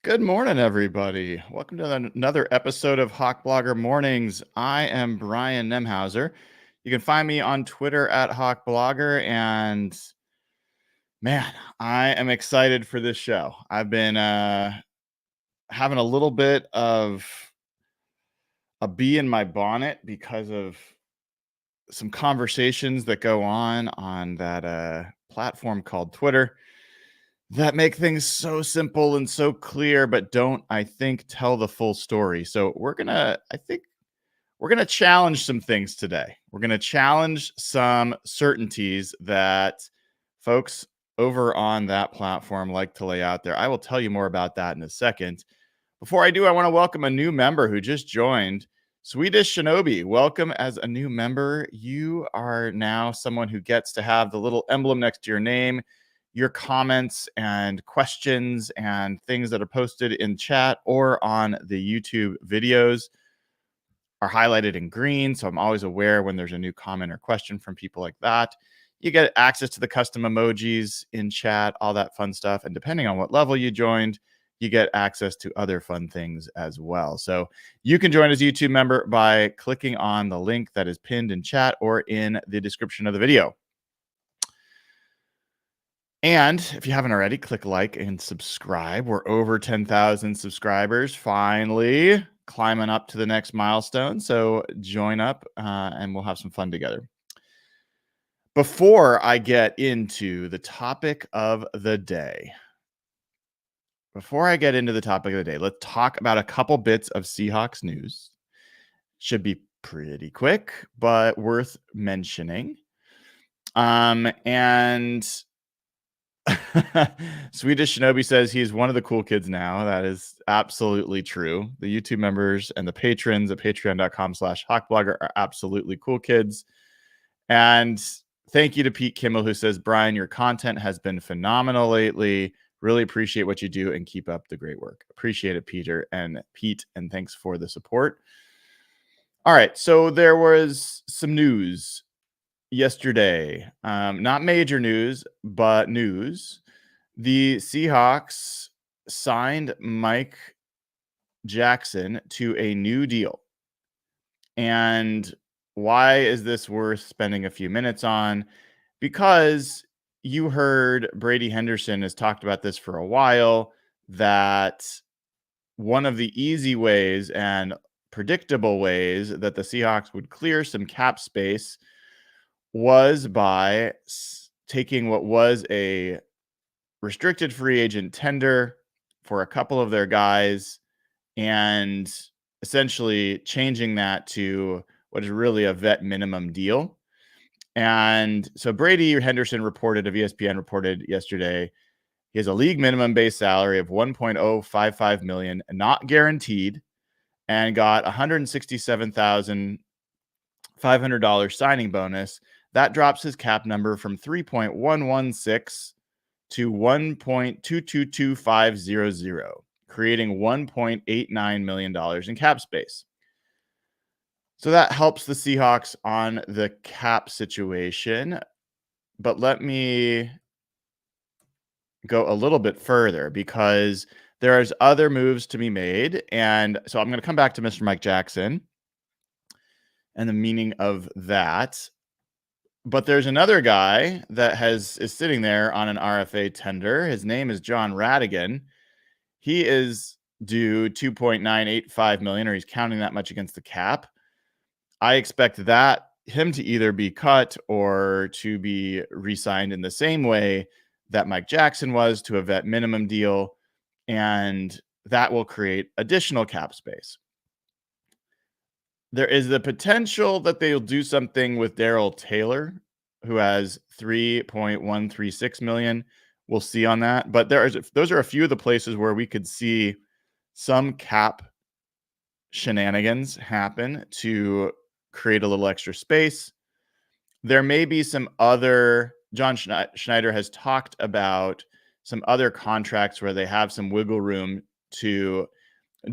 Good morning, everybody. Welcome to another episode of Hawk Blogger Mornings. I am Brian Nemhauser. You can find me on Twitter at Hawk Blogger, and man, I am excited for this show. I've been having a little bit of a bee in my bonnet because of some conversations that go on that platform called Twitter that make things so simple and so clear, but don't, I think, tell the full story. So we're going to challenge some things today. We're going to challenge some certainties that folks over on that platform like to lay out there. I will tell you more about that in a second. Before I do, I want to welcome a new member who just joined. Swedish Shinobi, welcome as a new member. You are now someone who gets to have the little emblem next to your name. Your comments and questions and things that are posted in chat or on the YouTube videos are highlighted in green. So I'm always aware when there's a new comment or question from people like that. You get access to the custom emojis in chat, all that fun stuff. And depending on what level you joined, you get access to other fun things as well. So you can join as a YouTube member by clicking on the link that is pinned in chat or in the description of the video. And if you haven't already, click like and subscribe. We're over 10,000 subscribers, finally climbing up to the next milestone. So join up and we'll have some fun together. Before I get into the topic of the day, let's talk about a couple bits of Seahawks news. Should be pretty quick, but worth mentioning. And Swedish Shinobi says he's one of the cool kids now. That is absolutely true. The YouTube members and the patrons at patreon.com/hawkblogger are absolutely cool kids. And thank you to Pete Kimmel, who says, Brian, your content has been phenomenal lately. Really appreciate what you do and keep up the great work. Appreciate it, Pete, and thanks for the support. All right, so there was some news yesterday. Not major news, but news. The Seahawks signed Mike Jackson to a new deal. And why is this worth spending a few minutes on? Because you heard Brady Henderson has talked about this for a while, that one of the easy ways and predictable ways that the Seahawks would clear some cap space was by taking what was a restricted free agent tender for a couple of their guys and essentially changing that to what is really a vet minimum deal. And so Brady Henderson of ESPN reported yesterday, he has a league minimum base salary of $1.055 million, not guaranteed, and got $167,500 signing bonus. That drops his cap number from 3.116 to 1.222500, creating $1.89 million in cap space. So that helps the Seahawks on the cap situation. But let me go a little bit further because there's other moves to be made. And so I'm going to come back to Mr. Mike Jackson and the meaning of that. But there's another guy that is sitting there on an RFA tender. His name is John Radigan. He is due $2.985 million, or he's counting that much against the cap. I expect him to either be cut or to be re-signed in the same way that Mike Jackson was, to a vet minimum deal, and that will create additional cap space. There is the potential that they'll do something with Darrell Taylor, who has $3.136 million. We'll see on that. But those are a few of the places where we could see some cap shenanigans happen to create a little extra space. There may be some other, John Schneider has talked about some other contracts where they have some wiggle room to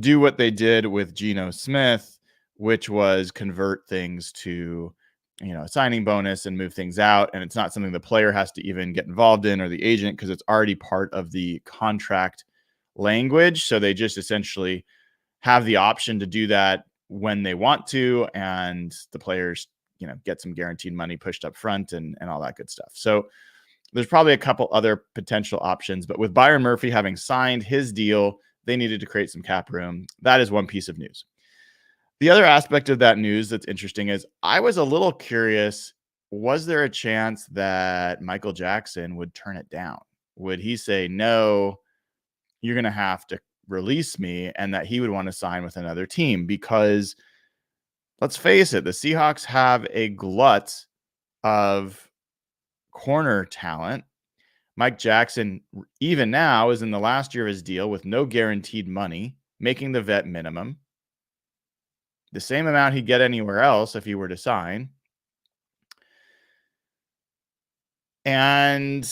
do what they did with Geno Smith, which was convert things to, a signing bonus and move things out. And it's not something the player has to even get involved in, or the agent, because it's already part of the contract language. So they just essentially have the option to do that when they want to, and the players, get some guaranteed money pushed up front and all that good stuff. So there's probably a couple other potential options, but with Byron Murphy having signed his deal, they needed to create some cap room. That is one piece of news. The other aspect of that news that's interesting is I was a little curious, was there a chance that Michael Jackson would turn it down? Would he say, no, you're going to have to release me, and that he would want to sign with another team? Because let's face it, the Seahawks have a glut of corner talent. Mike Jackson, even now, is in the last year of his deal with no guaranteed money, making the vet minimum, the same amount he'd get anywhere else if he were to sign. And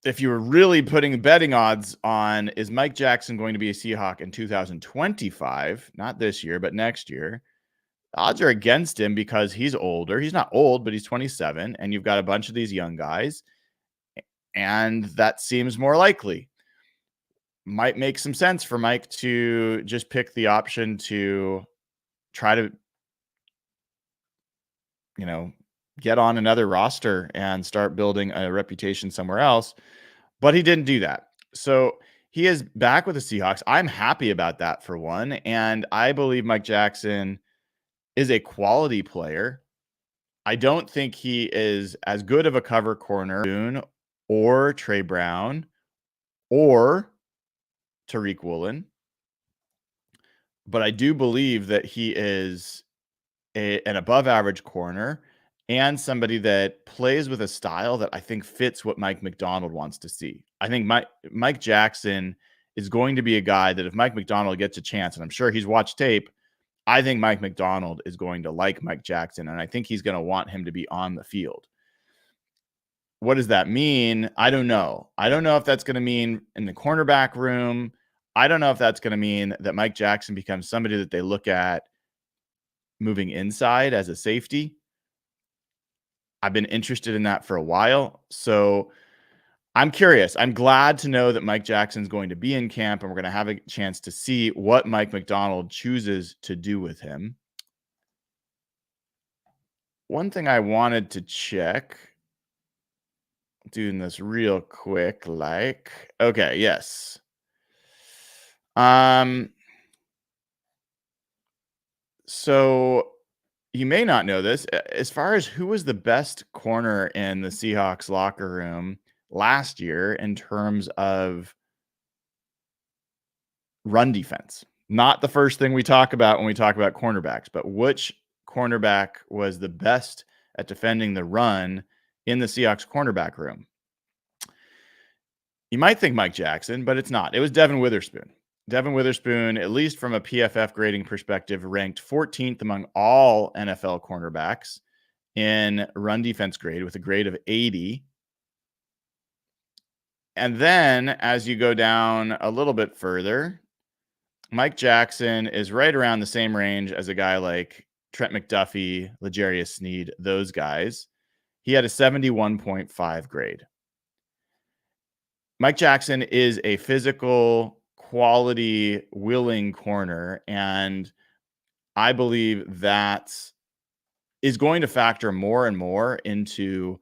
if you were really putting betting odds on, is Mike Jackson going to be a Seahawk in 2025, not this year, but next year, the odds are against him because he's older. He's not old, but he's 27, and you've got a bunch of these young guys, and that seems more likely. Might make some sense for Mike to just pick the option to try to, get on another roster and start building a reputation somewhere else. But he didn't do that. So he is back with the Seahawks. I'm happy about that, for one. And I believe Mike Jackson is a quality player. I don't think he is as good of a cover corner or Trey Brown or Tariq Woolen, but I do believe that he is an above average corner and somebody that plays with a style that I think fits what Mike Macdonald wants to see. I think Mike Jackson is going to be a guy that if Mike Macdonald gets a chance, and I'm sure he's watched tape, I think Mike Macdonald is going to like Mike Jackson, and I think he's going to want him to be on the field. What does that mean? I don't know. I don't know if that's going to mean in the cornerback room. I don't know if that's going to mean that Mike Jackson becomes somebody that they look at moving inside as a safety. I've been interested in that for a while. So I'm curious. I'm glad to know that Mike Jackson's going to be in camp, and we're going to have a chance to see what Mike Macdonald chooses to do with him. One thing I wanted to check, doing this real quick, okay, yes. So you may not know this. As far as who was the best corner in the Seahawks locker room last year in terms of run defense, not the first thing we talk about when we talk about cornerbacks, but which cornerback was the best at defending the run in the Seahawks cornerback room? You might think Mike Jackson, but it's not. It was Devin Witherspoon. Devin Witherspoon, at least from a PFF grading perspective, ranked 14th among all NFL cornerbacks in run defense grade with a grade of 80. And then as you go down a little bit further, Mike Jackson is right around the same range as a guy like Trent McDuffie, L'Jarius Sneed, those guys. He had a 71.5 grade. Mike Jackson is a physical, quality, willing corner, and I believe that is going to factor more and more into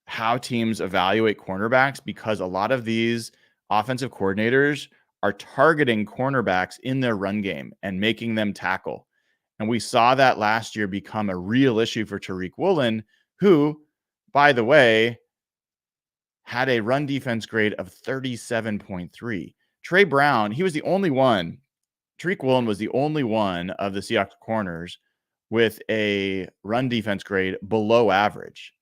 how teams evaluate cornerbacks, because a lot of these offensive coordinators are targeting cornerbacks in their run game and making them tackle. And we saw that last year become a real issue for Tariq Woolen, who, by the way, had a run defense grade of 37.3. Trey Brown, he was the only one. Tariq Woolen was the only one of the Seahawks corners with a run defense grade below average.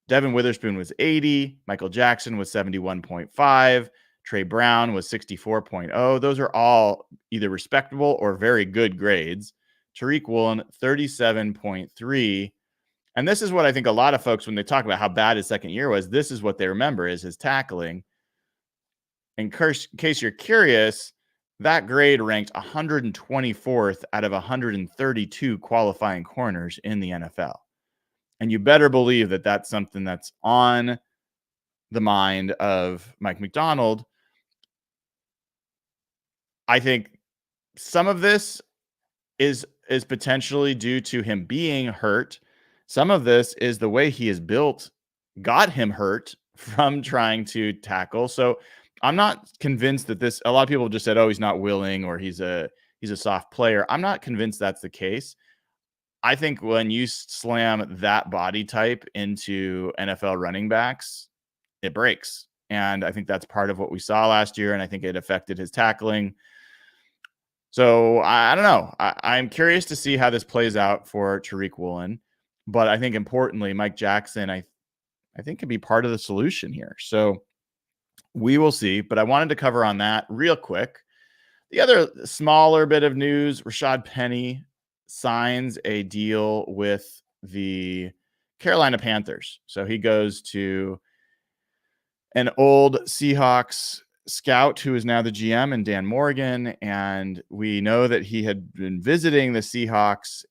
Devin Witherspoon was 80. Michael Jackson was 71.5. Trey Brown was 64.0. Those are all either respectable or very good grades. Tariq Woolen, 37.3. And this is what I think a lot of folks, when they talk about how bad his second year was, this is what they remember is his tackling. In case you're curious, that grade ranked 124th out of 132 qualifying corners in the NFL. And you better believe that that's something that's on the mind of Mike Macdonald. I think some of this is potentially due to him being hurt. Some of this is the way he is built got him hurt from trying to tackle. So I'm not convinced that a lot of people just said, oh, he's not willing or he's a soft player. I'm not convinced that's the case. I think when you slam that body type into NFL running backs, it breaks. And I think that's part of what we saw last year. And I think it affected his tackling. So I don't know. I'm curious to see how this plays out for Tariq Woolen. But I think importantly, Mike Jackson, I think could be part of the solution here. So we will see. But I wanted to cover on that real quick. The other smaller bit of news, Rashad Penny signs a deal with the Carolina Panthers. So he goes to an old Seahawks scout who is now the GM, and Dan Morgan. And we know that he had been visiting the Seahawks,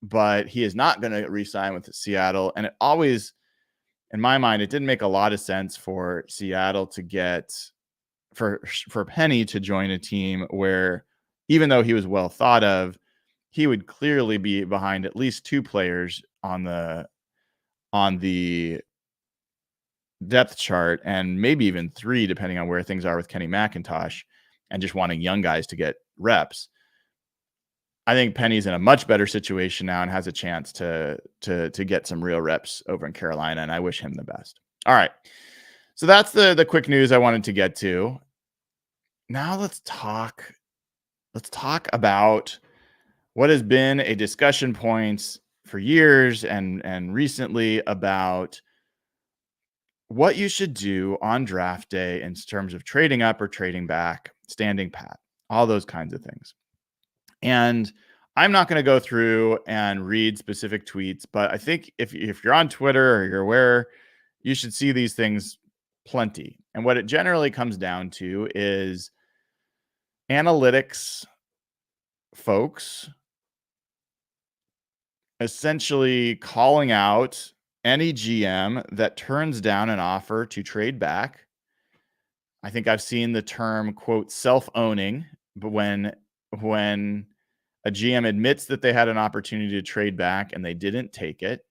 but he is not going to re-sign with Seattle. And it always, in my mind, it didn't make a lot of sense for Seattle to get for Penny to join a team where, even though he was well thought of, he would clearly be behind at least two players on the depth chart, and maybe even three, depending on where things are with Kenny McIntosh and just wanting young guys to get reps. I think Penny's in a much better situation now and has a chance to get some real reps over in Carolina, and I wish him the best. All right. So that's the quick news I wanted to get to. Now let's talk about what has been a discussion point for years and recently about what you should do on draft day in terms of trading up or trading back, standing pat, all those kinds of things. And I'm not going to go through and read specific tweets, but I think if you're on Twitter or you're aware, you should see these things plenty. And what it generally comes down to is analytics folks essentially calling out any GM that turns down an offer to trade back. I think I've seen the term, quote, self-owning, but when a GM admits that they had an opportunity to trade back and they didn't take it.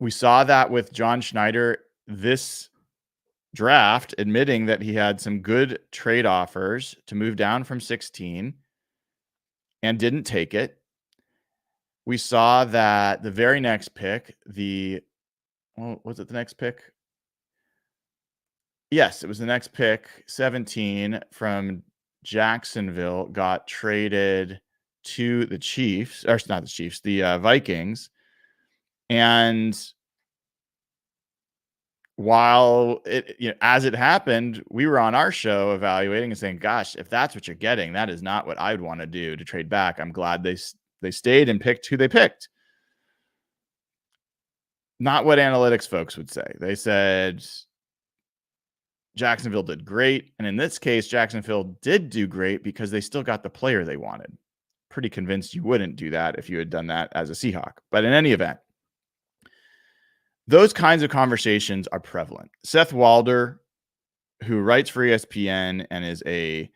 We saw that with John Schneider this draft, admitting that he had some good trade offers to move down from 16 and didn't take it. We saw that the very next pick, was it the next pick? Yes, it was the next pick, 17 from Jacksonville, got traded to the Chiefs, or not the Chiefs, the Vikings. And while as it happened, we were on our show evaluating and saying, gosh, if that's what you're getting, that is not what I would want to do to trade back. I'm glad they stayed and picked who they picked. Not what analytics folks would say. They said Jacksonville did great. And in this case, Jacksonville did do great because they still got the player they wanted. Pretty convinced you wouldn't do that if you had done that as a Seahawk. But in any event, those kinds of conversations are prevalent. Seth Walder, who writes for ESPN and is a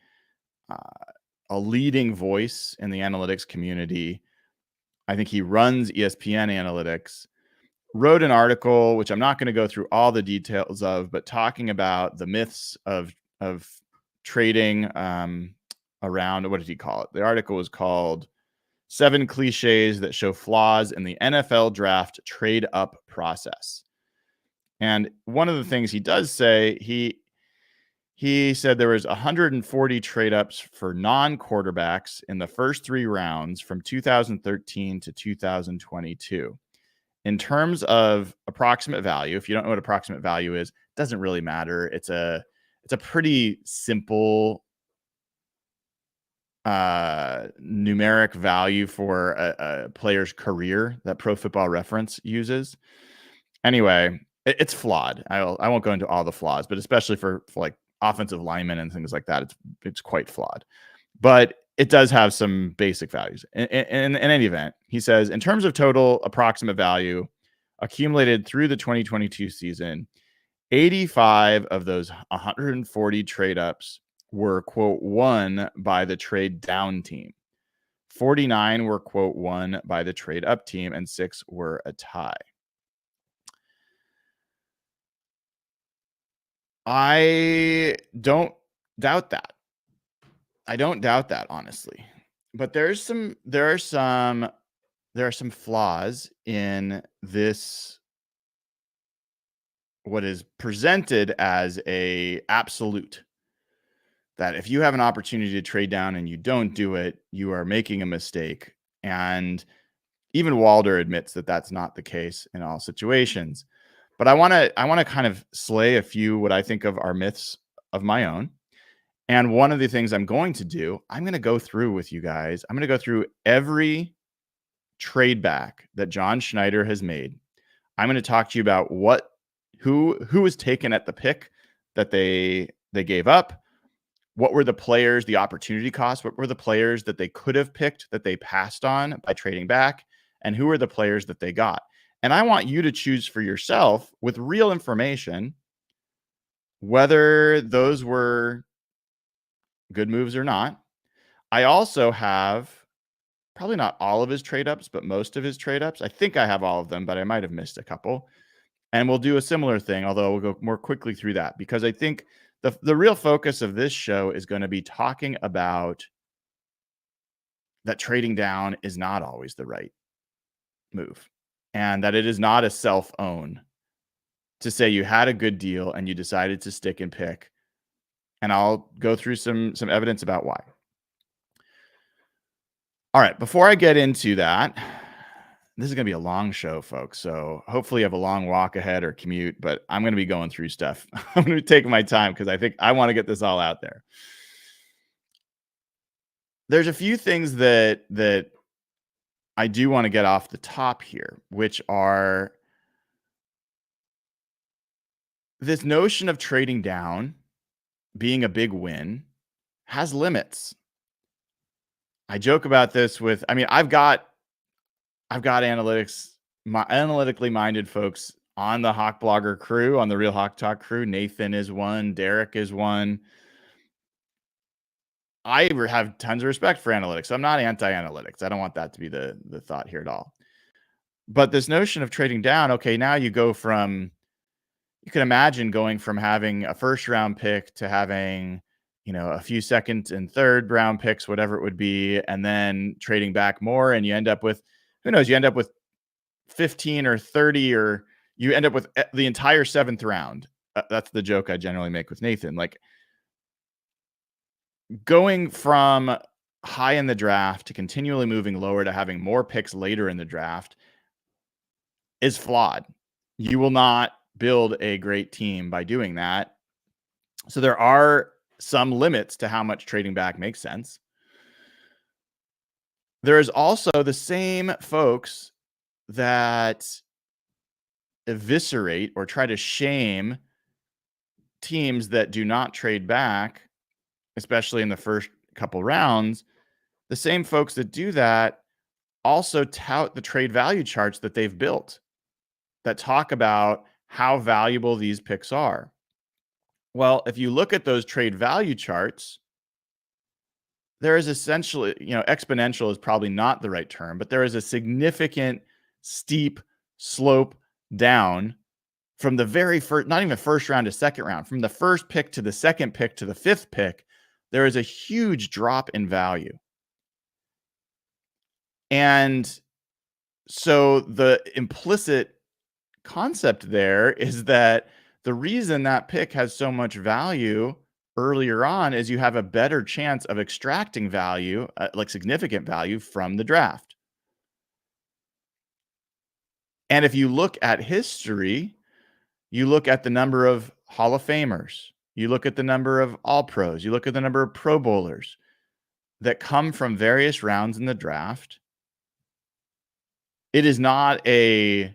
leading voice in the analytics community, I think he runs ESPN Analytics, wrote an article, which I'm not going to go through all the details of, but talking about the myths of trading around, what did he call it? The article was called 7 Cliches That Show Flaws in the NFL Draft Trade Up Process. And one of the things he does say, he said there was 140 trade ups for non-quarterbacks in the first 3 rounds from 2013 to 2022. In terms of approximate value, if you don't know what approximate value is, it doesn't really matter. It's a pretty simple numeric value for a player's career that Pro Football Reference uses. Anyway, it's flawed. I won't go into all the flaws, but especially for like offensive linemen and things like that, it's quite flawed. But it does have some basic values. In any event, he says, in terms of total approximate value accumulated through the 2022 season, 85 of those 140 trade ups were, quote, won by the trade down team. 49 were, quote, won by the trade up team, and 6 were a tie. I don't doubt that. I don't doubt that, honestly. But there are some flaws in this, what is presented as a absolute, that if you have an opportunity to trade down and you don't do it, you are making a mistake. And even Walder admits that that's not the case in all situations. But I want to kind of slay a few what I think of are myths of my own. And one of the things I'm going to do, I'm going to go through with you guys. I'm going to go through every trade back that John Schneider has made. I'm going to talk to you about who was taken at the pick that they gave up. What were the players, the opportunity costs? What were the players that they could have picked that they passed on by trading back? And who are the players that they got? And I want you to choose for yourself with real information whether those were good moves or not. I also have probably not all of his trade ups, but most of his trade ups. I think I have all of them, but I might have missed a couple. And we'll do a similar thing, although we'll go more quickly through that, because I think the real focus of this show is going to be talking about that trading down is not always the right move, and that it is not a self-own to say you had a good deal and you decided to stick and pick. And I'll go through some evidence about why. All right, before I get into that, this is going to be a long show, folks. So hopefully you have a long walk ahead or commute, but I'm going to be going through stuff. I'm going to be taking my time because I think I want to get this all out there. There's a few things that I do want to get off the top here, which are this notion of trading down being a big win has limits. I joke about this with, I mean, I've got analytically minded folks on the Hawk Blogger crew, on the Real Hawk Talk crew. Nathan is one, Derek is one. I have tons of respect for analytics. I'm not anti-analytics. I don't want that to be the thought here at all. But this notion of trading down, okay, now you go from, you can imagine going from having a first round pick to having, a few second and third round picks, whatever it would be, and then trading back more, and you end up with, who knows, you end up with 15 or 30, or you end up with the entire seventh round. That's the joke I generally make with Nathan. Like, going from high in the draft to continually moving lower to having more picks later in the draft is flawed. You will not build a great team by doing that. So there are some limits to how much trading back makes sense. There is also the same folks that eviscerate or try to shame teams that do not trade back, especially in the first couple rounds. The same folks that do that also tout the trade value charts that they've built that talk about how valuable these picks are. Well, if you look at those trade value charts, there is essentially, exponential is probably not the right term, but there is a significant steep slope down from the very first, not even first round to second round, from the first pick to the second pick to the fifth pick, there is a huge drop in value. And so the implicit concept there is that the reason that pick has so much value earlier on is you have a better chance of extracting value, like significant value, from the draft. And if you look at history, you look at the number of Hall of Famers, you look at the number of All Pros, you look at the number of Pro Bowlers that come from various rounds in the draft. It is not a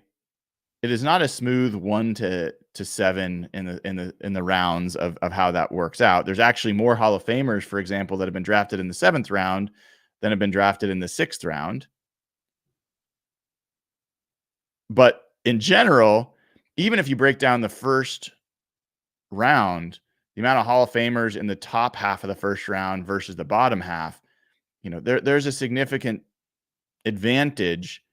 smooth 1 to 7 in the rounds of how that works out. There's actually more Hall of Famers, for example, that have been drafted in the 7th round than have been drafted in the 6th round. But in general, even if you break down the first round, the amount of Hall of Famers in the top half of the first round versus the bottom half, there's a significant advantage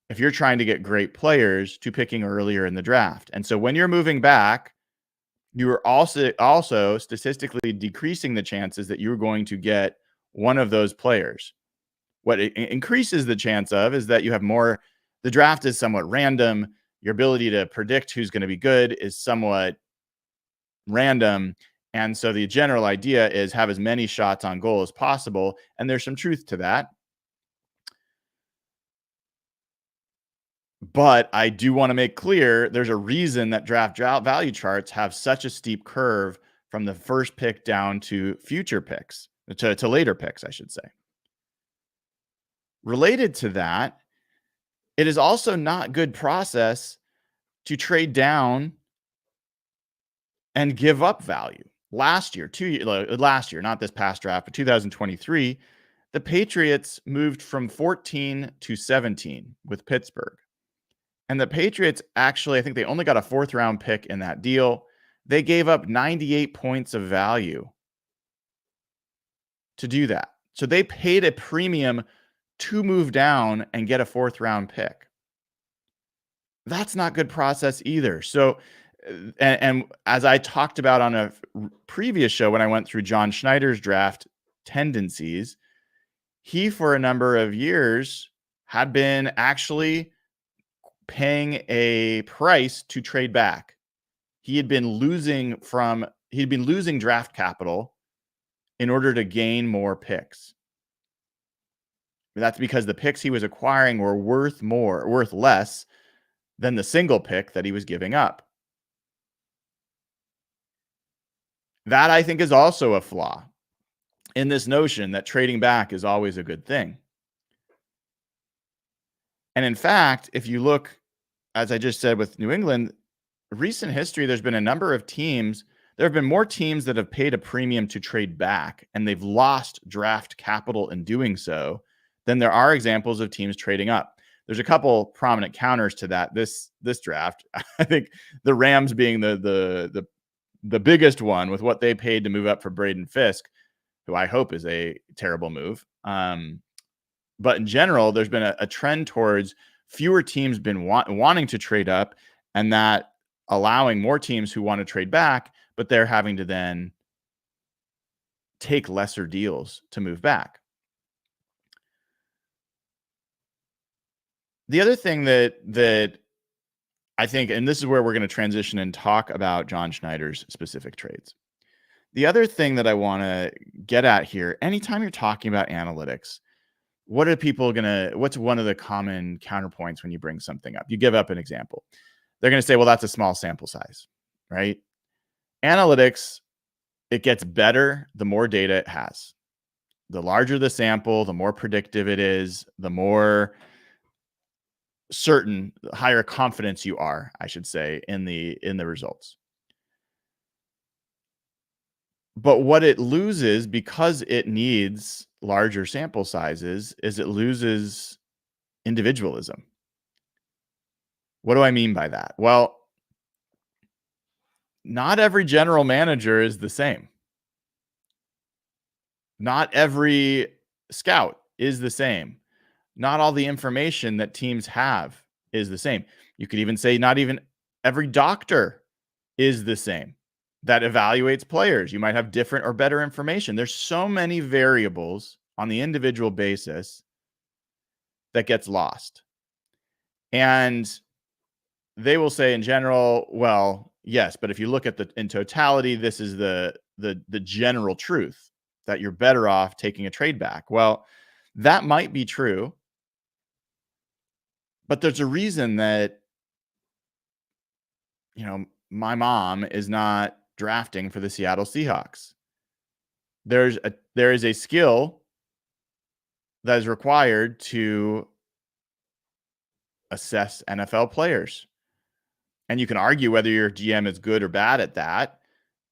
if you're trying to get great players to picking earlier in the draft. And so when you're moving back, you are also statistically decreasing the chances that you're going to get one of those players. What it increases the chance of is that you have more. The draft is somewhat random. Your ability to predict who's going to be good is somewhat random. And so the general idea is have as many shots on goal as possible. And there's some truth to that. But I do want to make clear there's a reason that draft value charts have such a steep curve from the first pick down to future picks, to later picks, I should say. Related to that, it is also not good process to trade down and give up value. Last year, not this past draft, but 2023, the Patriots moved from 14 to 17 with Pittsburgh. And the Patriots actually, I think they only got a 4th round pick in that deal. They gave up 98 points of value to do that. So they paid a premium to move down and get a 4th round pick. That's not good process either. So, and as I talked about on a previous show when I went through John Schneider's draft tendencies, he for a number of years had been actually paying a price to trade back. He had been losing draft capital in order to gain more picks. That's because the picks he was acquiring were worth less than the single pick that he was giving up. That, I think, is also a flaw in this notion that trading back is always a good thing. And in fact, if you look, as I just said with New England, recent history, there's been a number of teams. There have been more teams that have paid a premium to trade back, and they've lost draft capital in doing so, than there are examples of teams trading up. There's a couple prominent counters to that this draft. I think the Rams being the biggest one with what they paid to move up for Braden Fisk, who I hope is a terrible move. But in general, there's been a trend towards fewer teams wanting to trade up, and that allowing more teams who want to trade back, but they're having to then take lesser deals to move back. The other thing that I think, and this is where we're going to transition and talk about John Schneider's specific trades. The other thing that I want to get at here, anytime you're talking about analytics, what's one of the common counterpoints when you bring something up? You give up an example. They're going to say, well, that's a small sample size, right? Analytics, it gets better the more data it has. The larger the sample, the more predictive it is, the more certain, higher confidence you are, I should say, in the results. But what it loses because it needs larger sample sizes is it loses individualism. What do I mean by that? Well, not every general manager is the same. Not every scout is the same. Not all the information that teams have is the same. You could even say not even every doctor is the same that evaluates players. You might have different or better information. There's so many variables on the individual basis that gets lost. And they will say in general, well, yes, but if you look at in totality, this is the general truth that you're better off taking a trade back. Well, that might be true. But there's a reason that, my mom is not drafting for the Seattle Seahawks. There is a skill that is required to assess NFL players. And you can argue whether your GM is good or bad at that,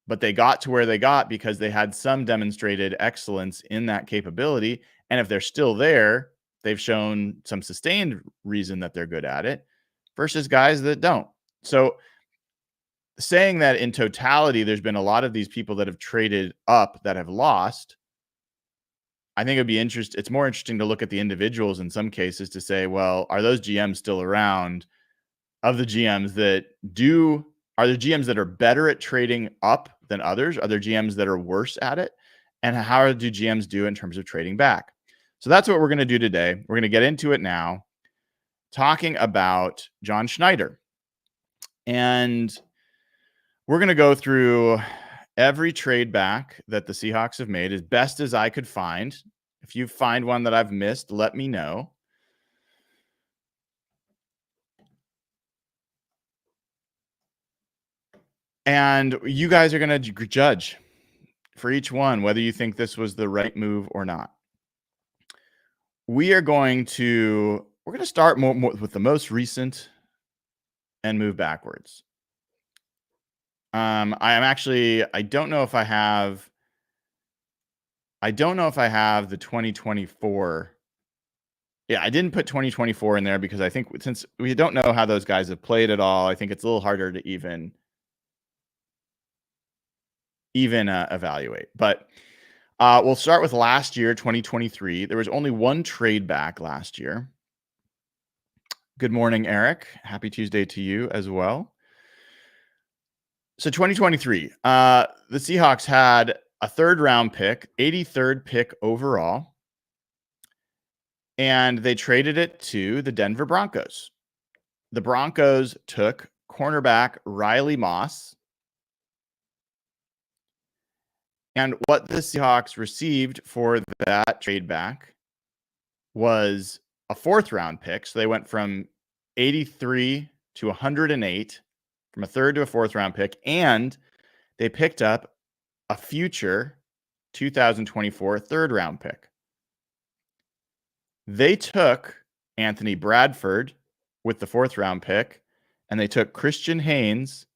but they got to where they got because they had some demonstrated excellence in that capability. And if they're still there, they've shown some sustained reason that they're good at it versus guys that don't. So saying that in totality, there's been a lot of these people that have traded up that have lost. I think it's more interesting to look at the individuals in some cases to say, well, are those GMs still around? Of the GMs that are there GMs that are better at trading up than others? Are there GMs that are worse at it? And how do GMs do in terms of trading back? So that's what we're going to do today. We're going to get into it now, talking about John Schneider. And we're going to go through every trade back that the Seahawks have made as best as I could find. If you find one that I've missed, let me know. And you guys are going to judge for each one whether you think this was the right move or not. We're going to start more with the most recent and move backwards. I don't know if I have the 2024. Yeah, I didn't put 2024 in there because I think since we don't know how those guys have played at all, I think it's a little harder to even evaluate. But we'll start with last year, 2023. There was only one trade back last year. Good morning, Eric. Happy Tuesday to you as well. So 2023, the Seahawks had a 3rd round pick, 83rd pick overall, and they traded it to the Denver Broncos. The Broncos took cornerback Riley Moss. And what the Seahawks received for that trade back was a 4th round pick. So they went from 83 to 108, from a 3rd to a 4th round pick. And they picked up a future 2024 3rd round pick. They took Anthony Bradford with the 4th round pick, and they took Christian Haynes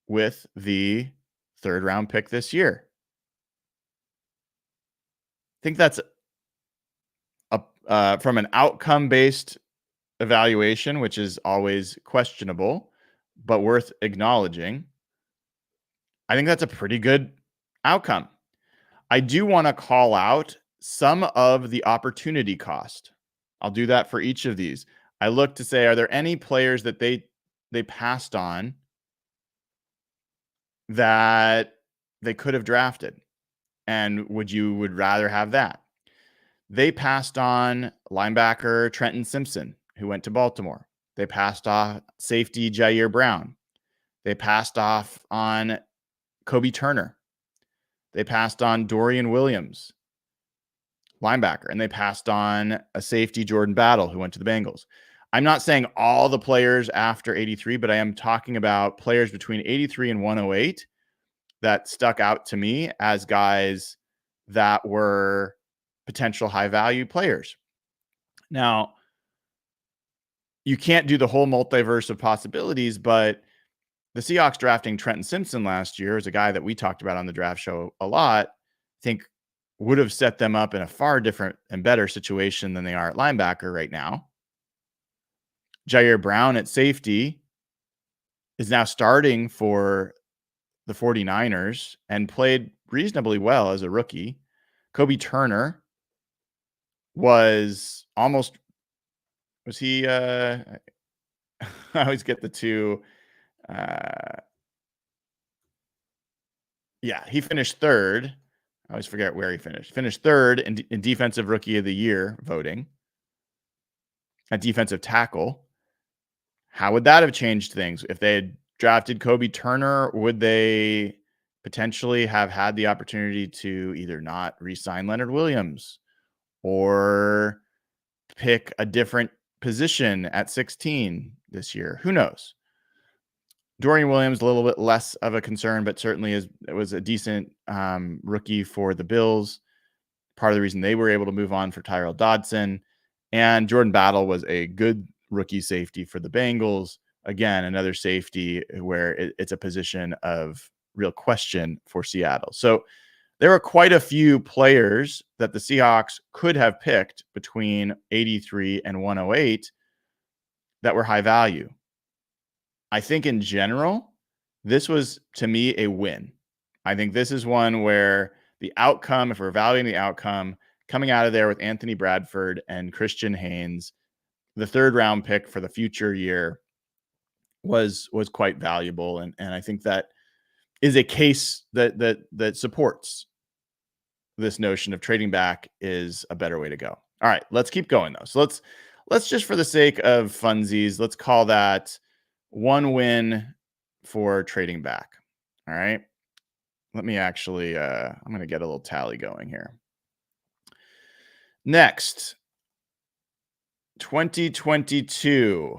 with the 3rd round pick this year. I think that's from an outcome-based evaluation, which is always questionable, but worth acknowledging. I think that's a pretty good outcome. I do want to call out some of the opportunity cost. I'll do that for each of these. I look to say, are there any players that they passed on that they could have drafted? And would rather have that? They passed on linebacker Trenton Simpson, who went to Baltimore. They passed off safety Jair Brown. They passed off on Kobe Turner. They passed on Dorian Williams, linebacker, and they passed on a safety Jordan Battle, who went to the Bengals. I'm not saying all the players after 83, but I am talking about players between 83 and 108 that stuck out to me as guys that were potential high-value players. Now, you can't do the whole multiverse of possibilities, but the Seahawks drafting Trenton Simpson last year is a guy that we talked about on the draft show a lot. I think would have set them up in a far different and better situation than they are at linebacker right now. Jair Brown at safety is now starting for the 49ers and played reasonably well as a rookie. Kobe Turner was he I always get the two. He finished 3rd. I always forget where he finished. Finished 3rd in defensive rookie of the year voting at defensive tackle. How would that have changed things? If they had drafted Kobe Turner, would they potentially have had the opportunity to either not re-sign Leonard Williams or pick a different position at 16 this year? Who knows? Dorian Williams, a little bit less of a concern, but certainly it was a decent rookie for the Bills. Part of the reason they were able to move on for Tyrell Dodson. And Jordan Battle was a good rookie safety for the Bengals. Again, another safety where it's a position of real question for Seattle. So there were quite a few players that the Seahawks could have picked between 83 and 108 that were high value. I think in general, This was, to me, a win. I think this is one where the outcome, if we're evaluating the outcome, coming out of there with Anthony Bradford and Christian Haynes, the third round pick for the future year was quite valuable. And I think that is a case that supports this notion of trading back is a better way to go. All right, let's keep going though. So let's just, for the sake of funsies, let's call that one win for trading back. All right. Let me actually, I'm going to get a little tally going here. Next, 2022.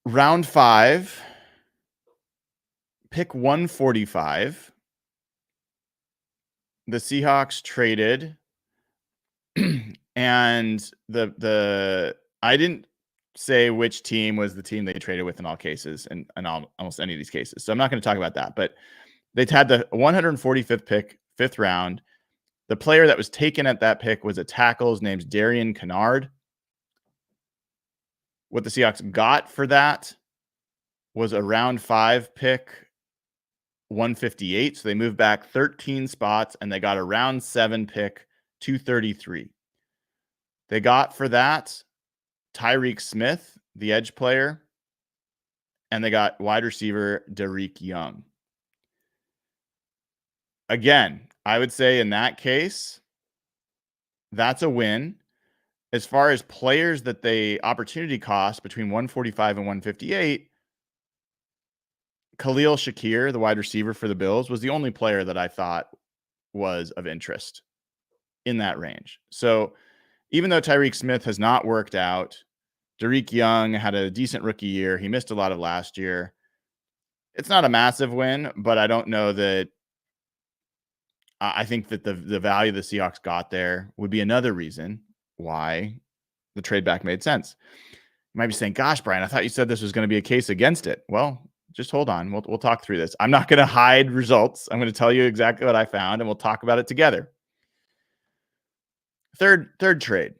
Round 5, pick 145. The Seahawks traded, and I didn't say which team was the team they traded with in all cases, and almost any of these cases. So I'm not going to talk about that. But they had the 145th pick, 5th round. The player that was taken at that pick was a tackle named Darian Kennard. What the Seahawks got for that was a round 5 pick, 158. So they moved back 13 spots, and they got a round 7 pick, 233. They got for that Tyreek Smith, the edge player, and they got wide receiver Derek Young. Again, I would say in that case, that's a win. As far as players that they opportunity cost between 145 and 158, Khalil Shakir, the wide receiver for the Bills, was the only player that I thought was of interest in that range. So even though Tyreek Smith has not worked out, Derek Young had a decent rookie year. He missed a lot of last year. It's not a massive win, but I don't know that. I think that the value the Seahawks got there would be another reason why the trade back made sense. You might be saying, gosh, Brian, I thought you said this was going to be a case against it. Well, just hold on. We'll talk through this. I'm not going to hide results. I'm going to tell you exactly what I found, and we'll talk about it together. Third trade,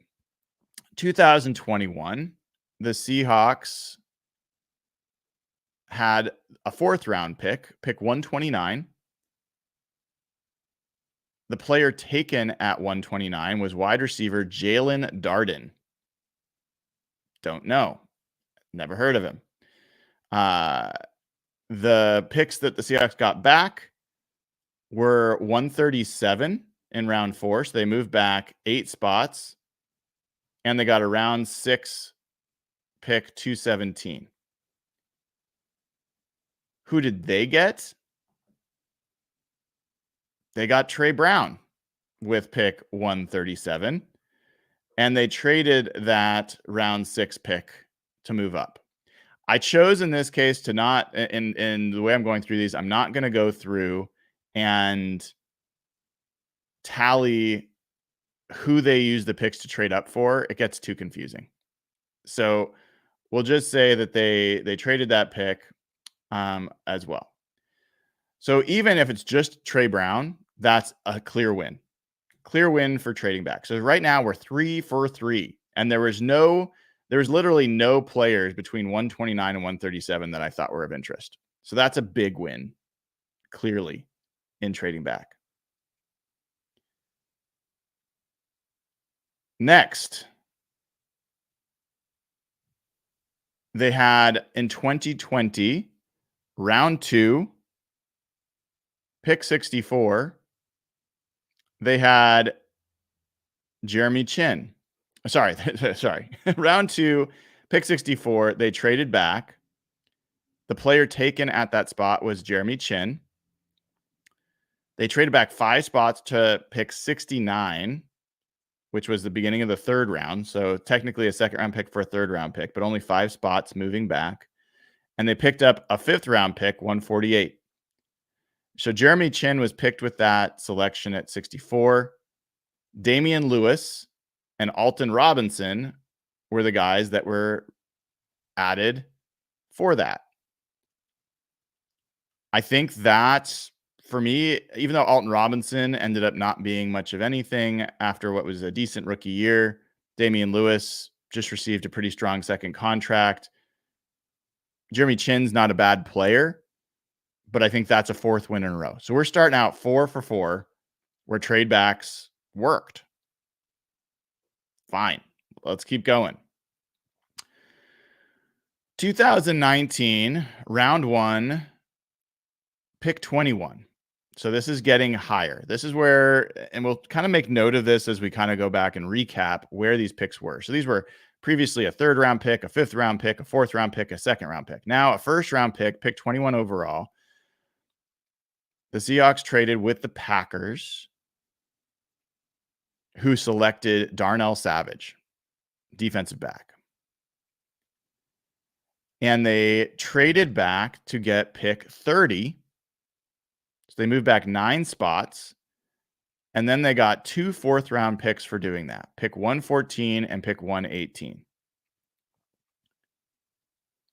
2021, the Seahawks had a 4th round pick 129. The player taken at 129 was wide receiver Jalen Darden. Don't know. Never heard of him. The picks that the Seahawks got back were 137 in round 4. So they moved back 8 spots, and they got a round 6 pick, 217. Who did they get? They got Trey Brown with pick 137, and they traded that round 6 pick to move up. I chose in this case to not, in the way I'm going through these, I'm not going to go through and tally who they use the picks to trade up for. It gets too confusing. So we'll just say that they traded that pick as well. So even if it's just Trey Brown, that's a clear win. Clear win for trading back. So right now we're 3 for 3, and there was literally no players between 129 and 137 that I thought were of interest. So that's a big win, clearly, in trading back. Next, they had in 2020, round 2, pick 64, they had Jeremy Chin. Sorry. Round 2, pick 64, they traded back. The player taken at that spot was Jeremy Chin. They traded back 5 spots to pick 69, which was the beginning of the 3rd round. So technically a 2nd round pick for a 3rd round pick, but only 5 spots moving back. And they picked up a 5th round pick, 148. So Jeremy Chin was picked with that selection at 64. Damian Lewis and Alton Robinson were the guys that were added for that. I think that, for me, even though Alton Robinson ended up not being much of anything after what was a decent rookie year, Damian Lewis just received a pretty strong second contract. Jeremy Chin's not a bad player, but I think that's a fourth win in a row. So we're starting out 4 for 4 where trade backs worked. Fine. Let's keep going. 2019, round 1, pick 21. So this is getting higher. This is where, and we'll kind of make note of this as we kind of go back and recap where these picks were. So these were previously a 3rd round pick, a 5th round pick, a 4th round pick, a 2nd round pick. Now a 1st round pick, pick 21 overall. The Seahawks traded with the Packers, who selected Darnell Savage, defensive back. And they traded back to get pick 30. So they moved back 9 spots. And then they got 2 4th round picks for doing that. Pick 114 and pick 118.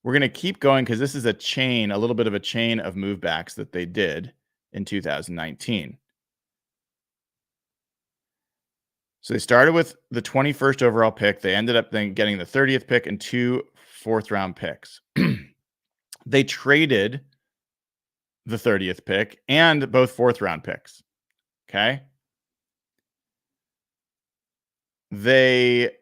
We're going to keep going because this is a chain, a little bit of a chain of movebacks that they did in 2019. So they started with the 21st overall pick. They ended up then getting the 30th pick and 2 4th round picks. They traded the 30th pick and both 4th round picks. Okay. The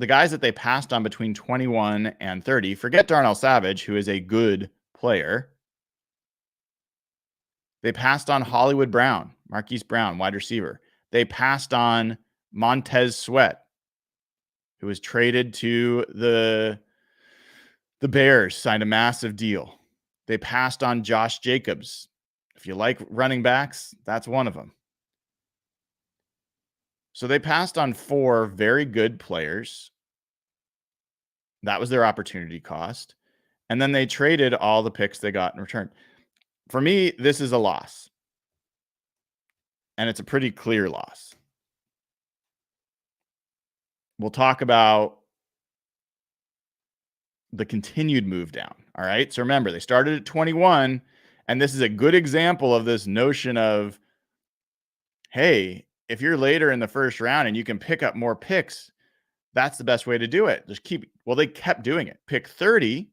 guys that they passed on between 21 and 30, forget Darnell Savage, who is a good player. They passed on Hollywood Brown, Marquise Brown, wide receiver. They passed on Montez Sweat, who was traded to the Bears, signed a massive deal. They passed on Josh Jacobs. If you like running backs, that's one of them. So they passed on 4 very good players. That was their opportunity cost. And then they traded all the picks they got in return. For me, this is a loss. And it's a pretty clear loss. We'll talk about the continued move down. All right. So remember, they started at 21. And this is a good example of this notion of, hey, if you're later in the first round and you can pick up more picks, that's the best way to do it. Just they kept doing it. Pick 30,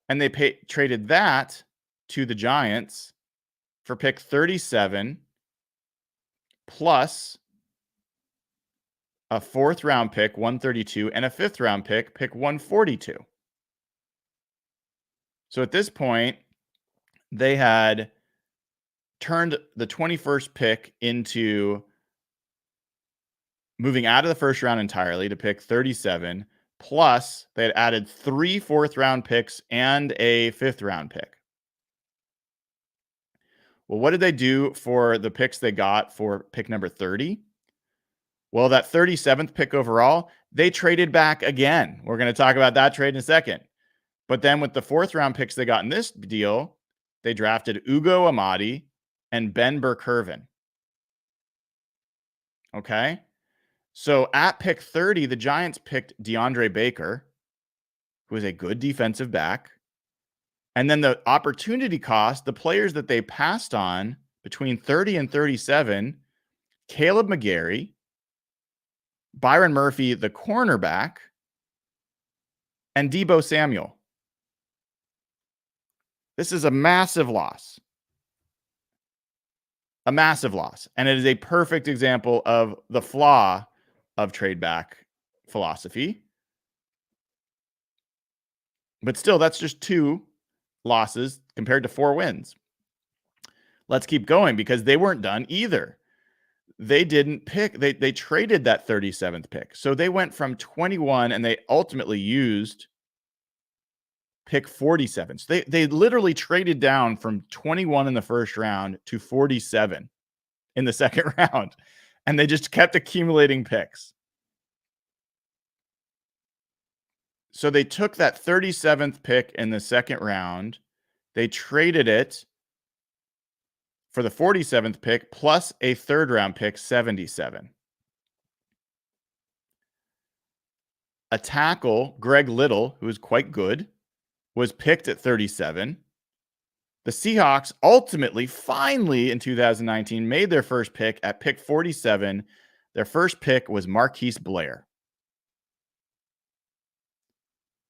and they traded that to the Giants for pick 37 plus a 4th round pick, 132, and a 5th round pick 142. So at this point, they had turned the 21st pick into moving out of the first round entirely to pick 37, plus they had added 3 4th round picks and a 5th round pick. Well, what did they do for the picks they got for pick number 30? Well, that 37th pick overall, they traded back again. We're going to talk about that trade in a second. But then with the 4th round picks they got in this deal, they drafted Ugo Amadi and Ben Burkervin. Okay. So at pick 30, the Giants picked DeAndre Baker, who is a good defensive back. And then the opportunity cost, the players that they passed on between 30 and 37, Caleb McGarry, Byron Murphy, the cornerback, and Deebo Samuel. This is a massive loss. A massive loss. And it is a perfect example of the flaw of trade back philosophy. But still, that's just 2 losses compared to 4 wins. Let's keep going because they weren't done either. They didn't pick. They traded that 37th pick. So they went from 21 and they ultimately used pick 47. So they literally traded down from 21 in the first round to 47 in the second round. And they just kept accumulating picks. So they took that 37th pick in the second round. They traded it for the 47th pick plus a 3rd round pick, 77. A tackle, Greg Little, who is quite good, was picked at 37. The Seahawks ultimately, finally in 2019, made their first pick at pick 47. Their first pick was Marquise Blair.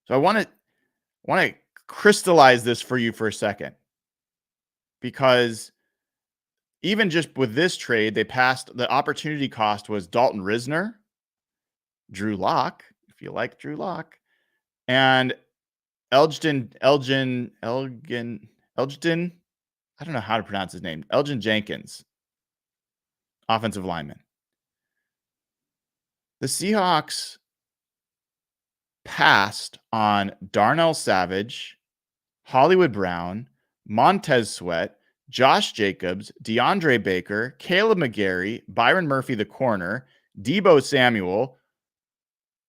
So I want to crystallize this for you for a second, because even just with this trade, they passed the opportunity cost was Dalton Risner, Drew Lock, if you like Drew Lock, and Elgin. I don't know how to pronounce his name. Elgin Jenkins, offensive lineman. The Seahawks passed on Darnell Savage, Hollywood Brown, Montez Sweat, Josh Jacobs, DeAndre Baker, Caleb McGarry, Byron Murphy, the corner, Deebo Samuel,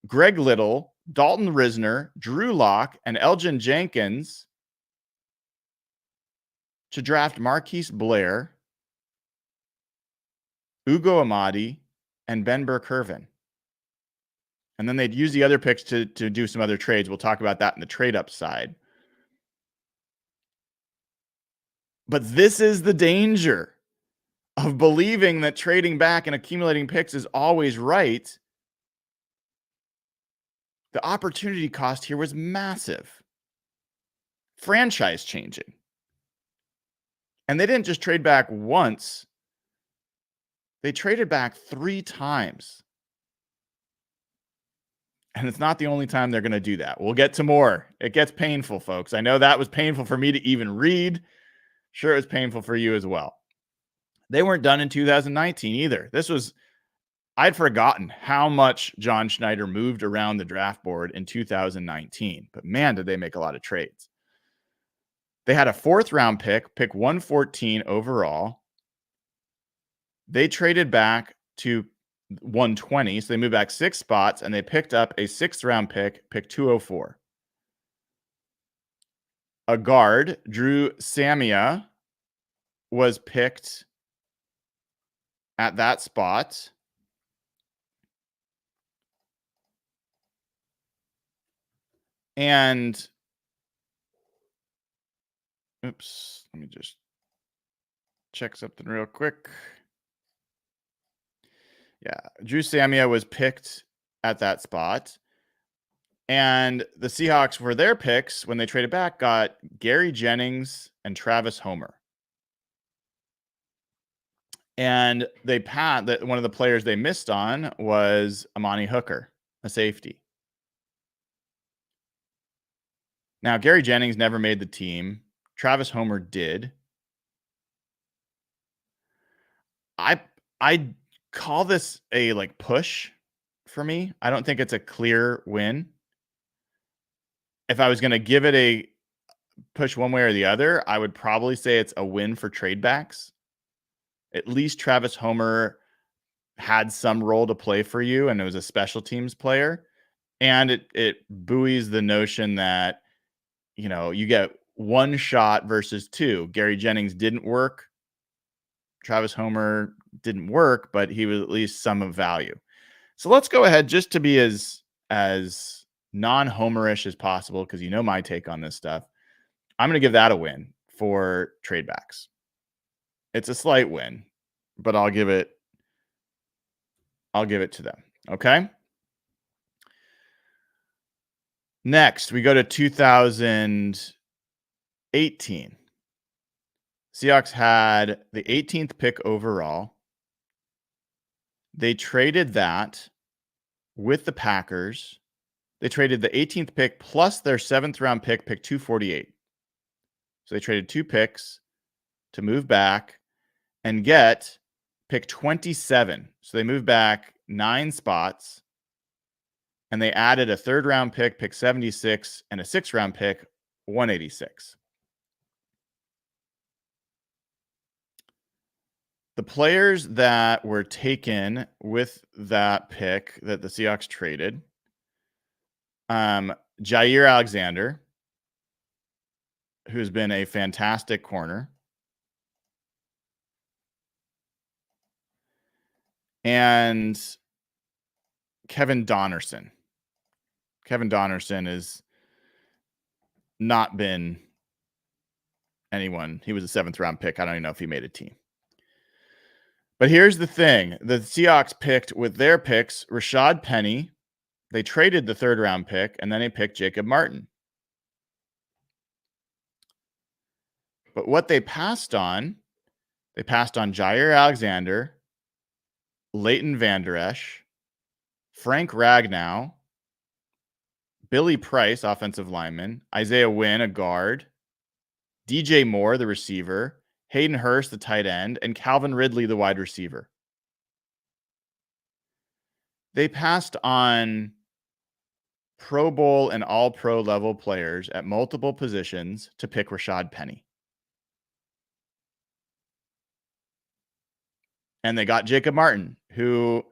Greg Little, Dalton Risner, Drew Lock, and Elgin Jenkins to draft Marquise Blair, Ugo Amadi, and Ben Burke-Irvin. And then they'd use the other picks to do some other trades. We'll talk about that in the trade-up side. But this is the danger of believing that trading back and accumulating picks is always right. The opportunity cost here was massive. Franchise changing. And they didn't just trade back once. They traded back 3 times. And it's not the only time they're going to do that. We'll get to more. It gets painful, folks. I know that was painful for me to even read. Sure, it was painful for you as well. They weren't done in 2019 either. I'd forgotten how much John Schneider moved around the draft board in 2019. But man, did they make a lot of trades. They had a 4th round pick 114 overall. They traded back to 120, so they moved back 6 spots, and they picked up a 6th round pick 204. A guard, Drew Samia, was picked at that spot. And oops, let me just check something real quick. Yeah, Drew Samia was picked at that spot. And the Seahawks, for their picks, when they traded back, got Gary Jennings and Travis Homer. And one of the players they missed on was Amani Hooker, a safety. Now, Gary Jennings never made the team. Travis Homer did. I call this a push for me. I don't think it's a clear win. If I was going to give it a push one way or the other, I would probably say it's a win for trade backs. At least Travis Homer had some role to play for you, and it was a special teams player. And it buoys the notion that, you get one shot versus 2. Gary Jennings didn't work. Travis Homer didn't work, but he was at least some of value. So let's go ahead, just to be as non-homerish as possible, because my take on this stuff. I'm going to give that a win for trade backs. It's a slight win, but I'll give it to them. Okay. Next, we go to 2018. Seahawks had the 18th pick overall. They traded that with the Packers. They traded the 18th pick plus their 7th round pick 248. So they traded 2 picks to move back and get pick 27. So they moved back 9 spots, and they added a 3rd round pick 76, and a 6th round pick 186. The players that were taken with that pick that the Seahawks traded, Jair Alexander, who's been a fantastic corner, and Kevin Donnerson. Kevin Donnerson has not been anyone. He was a 7th round pick. I don't even know if he made a team. But here's the thing. The Seahawks picked with their picks Rashad Penny. They traded the third round pick, and then they picked Jacob Martin. But what they passed on Jair Alexander, Leighton Vander Esch, Frank Ragnow, Billy Price, offensive lineman, Isaiah Wynn, a guard, DJ Moore, the receiver, Hayden Hurst, the tight end, and Calvin Ridley, the wide receiver. They passed on Pro Bowl and All-Pro level players at multiple positions to pick Rashad Penny. And they got Jacob Martin, who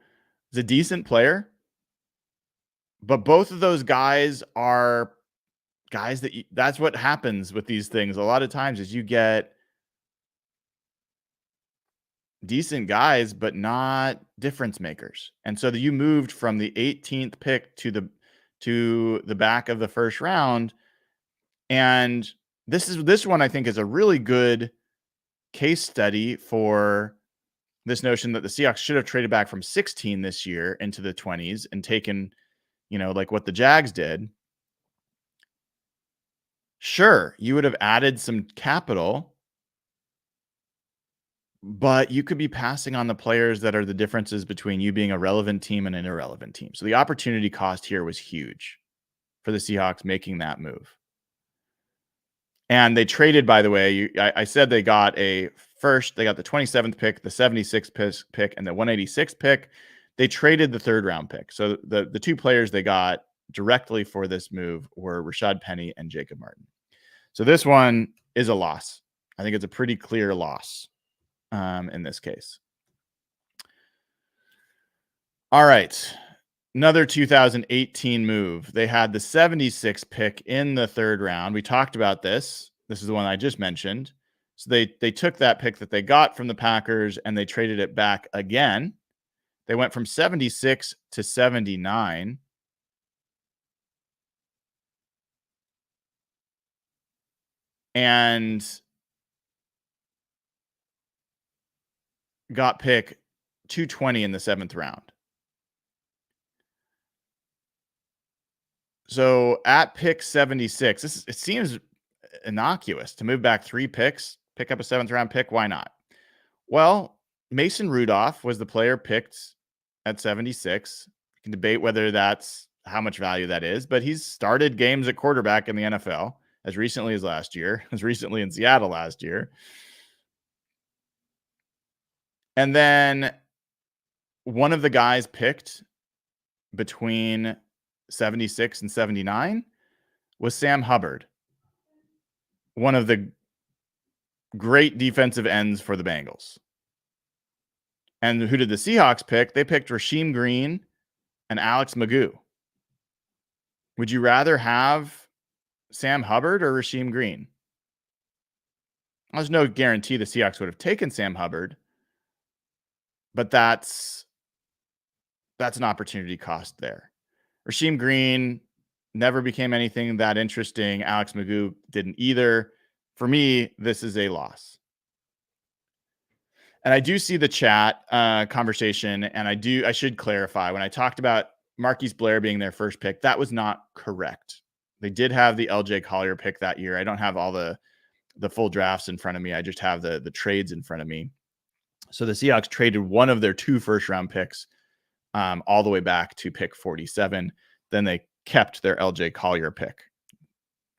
is a decent player. But both of those guys are guys that's what happens with these things. A lot of times is you get decent guys, but not difference makers. And so you moved from the 18th pick to the back of the first round. And this one I think is a really good case study for this notion that the Seahawks should have traded back from 16 this year into the 20s and taken, like what the Jags did. Sure, you would have added some capital, but you could be passing on the players that are the differences between you being a relevant team and an irrelevant team. So the opportunity cost here was huge for the Seahawks making that move. And they traded, by the way, I said they got they got the 27th pick, the 76th pick, and the 186th pick. They traded the third round pick. So the two players they got directly for this move were Rashad Penny and Jacob Martin. So this one is a loss. I think it's a pretty clear loss in this case. All right. Another 2018 move. They had the 76th pick in the third round. We talked about this. This is the one I just mentioned. So they took that pick that they got from the Packers and they traded it back again. They went from 76 to 79. And got pick 220 in the 7th round. So at pick 76, it seems innocuous to move back 3 picks, pick up a 7th round pick. Why not? Well, Mason Rudolph was the player picked at 76. You can debate whether that's how much value that is, but he's started games at quarterback in the NFL as recently as last year, as recently in Seattle last year. And then one of the guys picked between 76 and 79 was Sam Hubbard, one of the great defensive ends for the Bengals. And who did the Seahawks pick? They picked Rasheem Green and Alex Magoo. Would you rather have Sam Hubbard or Rasheem Green? There's no guarantee the Seahawks would have taken Sam Hubbard, but that's an opportunity cost there. Rasheem Green never became anything that interesting. Alex Magoo didn't either. For me, this is a loss. And I do see the chat conversation, and I should clarify. When I talked about Marquise Blair being their first pick, that was not correct. They did have the LJ Collier pick that year. I don't have all the full drafts in front of me. I just have the trades in front of me. So the Seahawks traded one of their 2 first-round picks all the way back to pick 47. Then they kept their LJ Collier pick.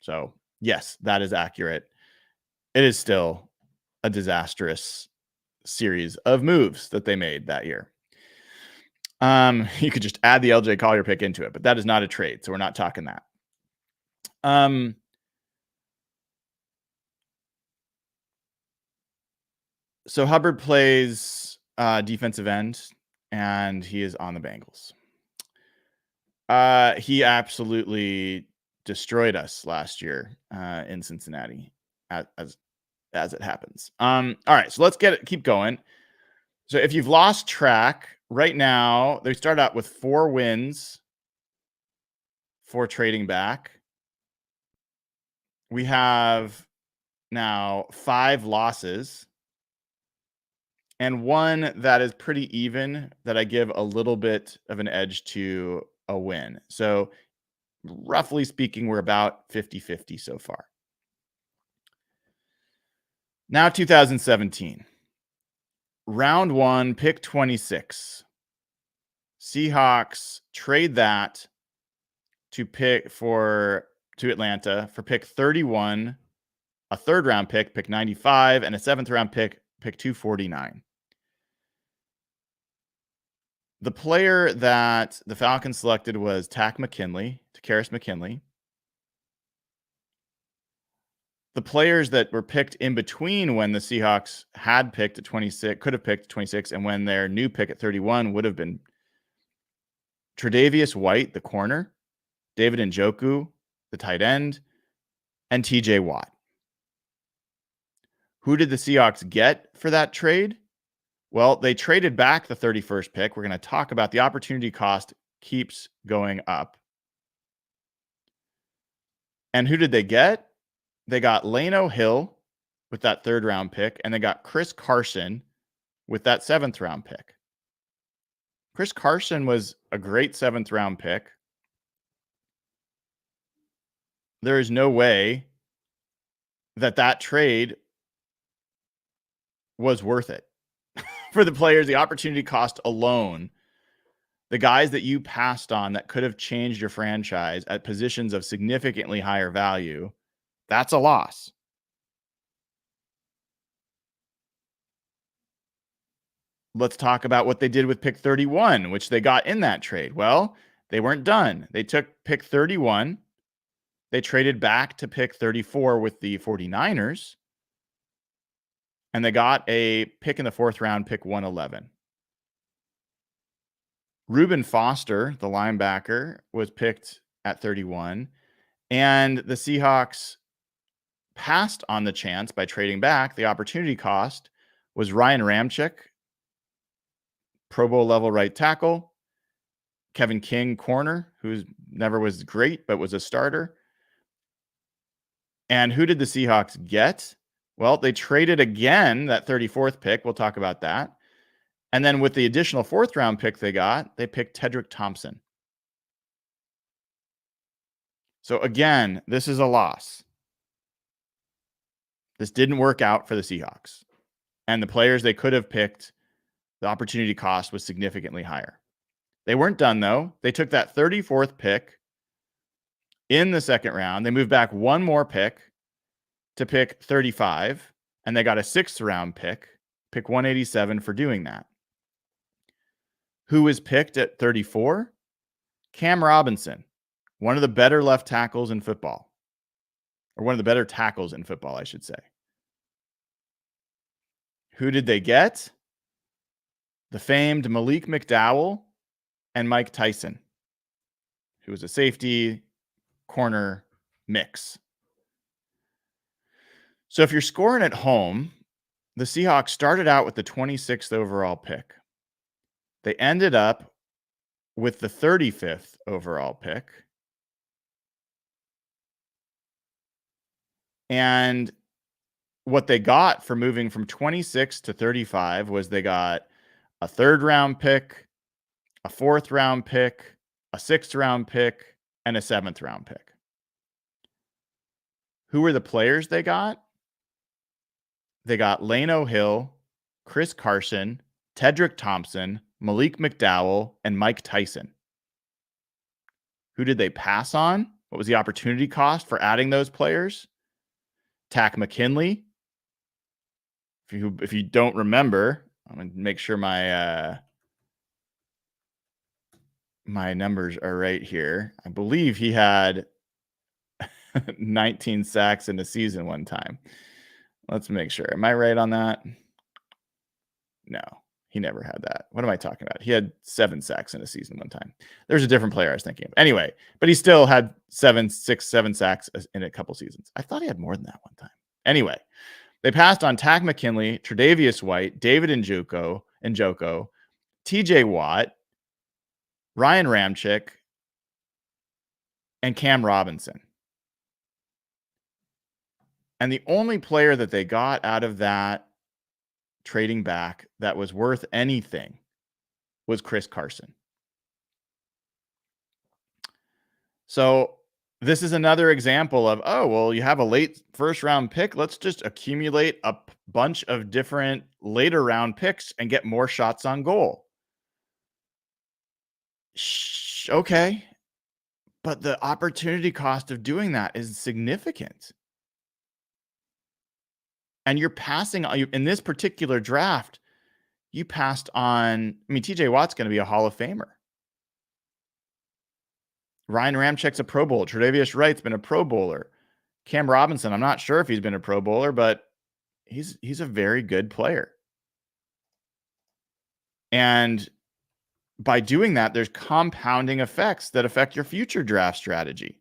So yes, that is accurate. It is still a disastrous series of moves that they made that year. You could just add the LJ Collier pick into it, but that is not a trade, so we're not talking that. So Hubbard plays defensive end, and he is on the Bengals. He absolutely destroyed us last year in Cincinnati, as it happens. All right, so let's keep going. So if you've lost track, right now they start out with 4 wins for trading back. We have now 5 losses and one that is pretty even that I give a little bit of an edge to a win. So, roughly speaking, we're about 50-50 so far. Now 2017. Round 1, pick 26. Seahawks trade that to Atlanta for pick 31, a third round pick, pick 95, and a seventh round pick, pick 249. The player that the Falcons selected was Takk McKinley. The players that were picked in between when the Seahawks had picked at 26, could have picked 26, and when their new pick at 31 would have been Tre'Davious White, the corner, David Njoku, the tight end, and TJ Watt. Who did the Seahawks get for that trade? Well, they traded back the 31st pick. We're going to talk about the opportunity cost keeps going up. And who did they get? They got Lano Hill with that third round pick, and they got Chris Carson with that seventh round pick. Chris Carson was a great seventh round pick. There is no way that trade was worth it for the players. The opportunity cost alone, the guys that you passed on that could have changed your franchise at positions of significantly higher value, that's a loss. Let's talk about what they did with pick 31, which they got in that trade. Well, they weren't done. They took pick 31. They traded back to pick 34 with the 49ers. And they got a pick in the fourth round, pick 111. Reuben Foster, the linebacker, was picked at 31. And the Seahawks passed on the chance by trading back. The opportunity cost was Ryan Ramczyk, Pro Bowl level right tackle, Kevin King, corner, who never was great, but was a starter. And who did the Seahawks get? Well, they traded again, that 34th pick. We'll talk about that. And then with the additional fourth round pick they got, they picked Tedrick Thompson. So again, this is a loss. This didn't work out for the Seahawks. And the players they could have picked, the opportunity cost was significantly higher. They weren't done, though. They took that 34th pick in the second round. They moved back one more pick to pick 35, and they got a sixth round pick 187 for doing that. Who was picked at 34? Cam Robinson, one of the better left tackles in football, or one of the better tackles in football, I should say. Who did they get? The famed Malik McDowell and Mike Tyson, who was a safety corner mix. So if you're scoring at home, the Seahawks started out with the 26th overall pick. They ended up with the 35th overall pick. And what they got for moving from 26 to 35 was they got a third round pick, a fourth round pick, a sixth round pick, and a seventh round pick. Who were the players they got? They got Lano Hill, Chris Carson, Tedrick Thompson, Malik McDowell, and Mike Tyson. Who did they pass on? What was the opportunity cost for adding those players? Takk McKinley. If you don't remember, I'm going to make sure my my numbers are right here. I believe he had 19 sacks in a season one time. Let's make sure. Am I right on that? No, he never had that. What am I talking about? He had 7 sacks in a season one time. There's a different player I was thinking of. Anyway, but he still had 7 sacks in a couple seasons. I thought he had more than that one time. Anyway, they passed on Takk McKinley, Tre'Davious White, David Njoku, TJ Watt, Ryan Ramczyk, and Cam Robinson. And the only player that they got out of that trading back that was worth anything was Chris Carson. So this is another example of, oh, well, you have a late first round pick. Let's just accumulate a bunch of different later round picks and get more shots on goal. Okay. But the opportunity cost of doing that is significant. And you're passing in this particular draft, you passed on, I mean, TJ Watt's going to be a Hall of Famer. Ryan Ramchek's a Pro Bowler. Tre'Davious Wright's been a Pro Bowler. Cam Robinson, I'm not sure if he's been a Pro Bowler, but he's a very good player. And by doing that, there's compounding effects that affect your future draft strategy.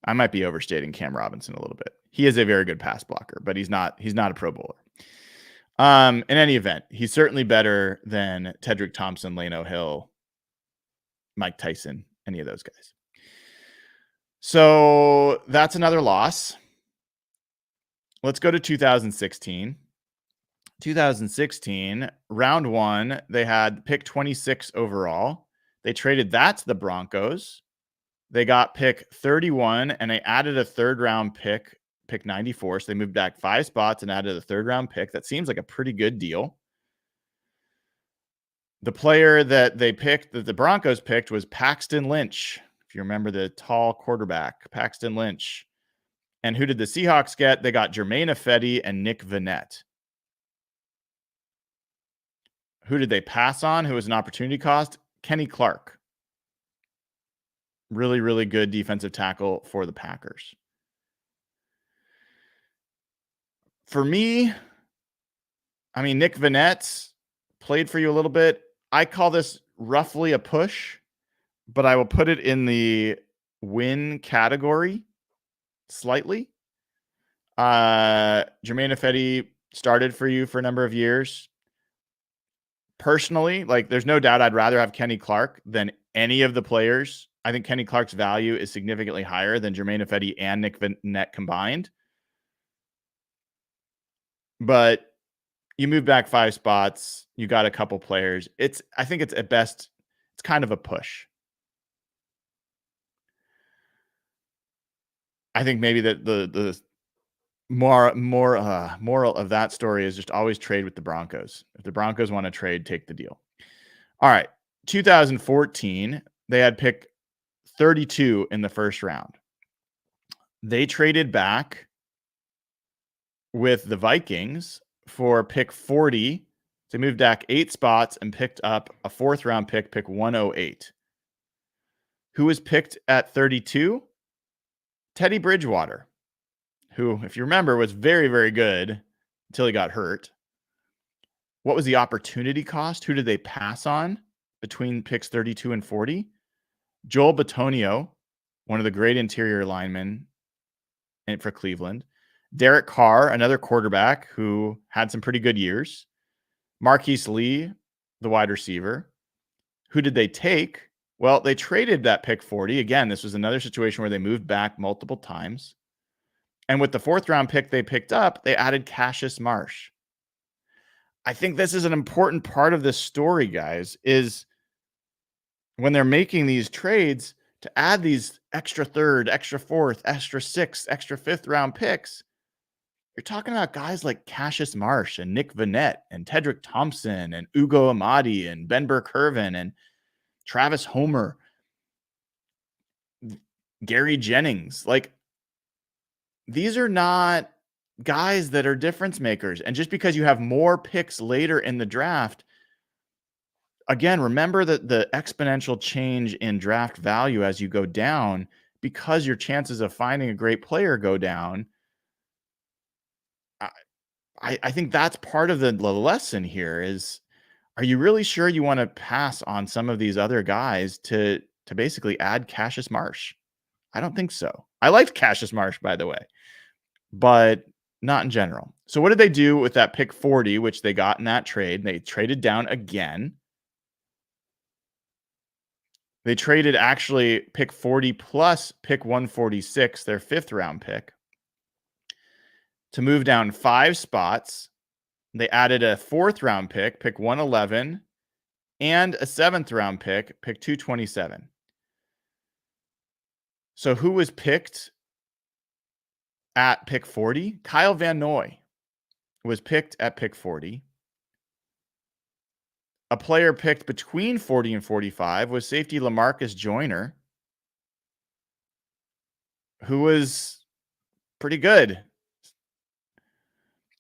I might be overstating Cam Robinson a little bit. He is a very good pass blocker, but he's not a Pro Bowler. In any event, he's certainly better than Tedrick Thompson, Lano Hill, Mike Tyson, any of those guys. So that's another loss. Let's go to 2016. 2016, round one, they had pick 26 overall. They traded that to the Broncos. They got pick 31, and they added a third round pick 94. So they moved back 5 spots and added a third round pick. That seems like a pretty good deal. The player that they picked, that the Broncos picked, was Paxton Lynch. If you remember, the tall quarterback, Paxton Lynch. And who did the Seahawks get? They got Germain Ifedi and Nick Vannett. Who did they pass on? Who was an opportunity cost? Kenny Clark. Really, really good defensive tackle for the Packers. For me, I mean, Nick Vannett played for you a little bit. I call this roughly a push, but I will put it in the win category slightly. Germain Ifedi started for you for a number of years. Personally, like, there's no doubt I'd rather have Kenny Clark than any of the players. I think Kenny Clark's value is significantly higher than Germain Ifedi and Nick Vannett combined. But you move back 5 spots, you got a couple players. I think it's at best, it's kind of a push. I think maybe that the moral of that story is just always trade with the Broncos. If the Broncos want to trade, take the deal. All right. 2014, they had pick 32 in the first round. They traded back with the Vikings for pick 40. They moved back 8 spots and picked up a 4th round pick 108. Who was picked at 32? Teddy Bridgewater, who, if you remember, was very, very good until he got hurt. What was the opportunity cost? Who did they pass on between picks 32 and 40? Joel Bitonio, one of the great interior linemen for Cleveland. Derek Carr, another quarterback who had some pretty good years. Marquise Lee, the wide receiver. Who did they take? Well, they traded that pick 40. Again, this was another situation where they moved back multiple times. And with the 4th round pick they picked up, they added Cassius Marsh. I think this is an important part of this story, guys, is when they're making these trades to add these extra 3rd, extra 4th, extra 6th, extra 5th round picks. You're talking about guys like Cassius Marsh and Nick Vannett and Tedrick Thompson and Ugo Amadi and Ben Burke-Irvin and Travis Homer, Gary Jennings. Like, these are not guys that are difference makers. And just because you have more picks later in the draft, again, remember that the exponential change in draft value as you go down, because your chances of finding a great player go down. I think that's part of the lesson here is, are you really sure you want to pass on some of these other guys to basically add Cassius Marsh? I don't think so. I liked Cassius Marsh, by the way, but not in general. So what did they do with that pick 40, which they got in that trade? They traded down again. They traded actually pick 40 plus pick 146, their 5th round pick, To move down 5 spots, they added a 4th round pick, pick 111, and a 7th round pick, pick 227. So who was picked at pick 40? Kyle Van Noy was picked at pick 40. A player picked between 40 and 45 was safety LaMarcus Joyner, who was pretty good.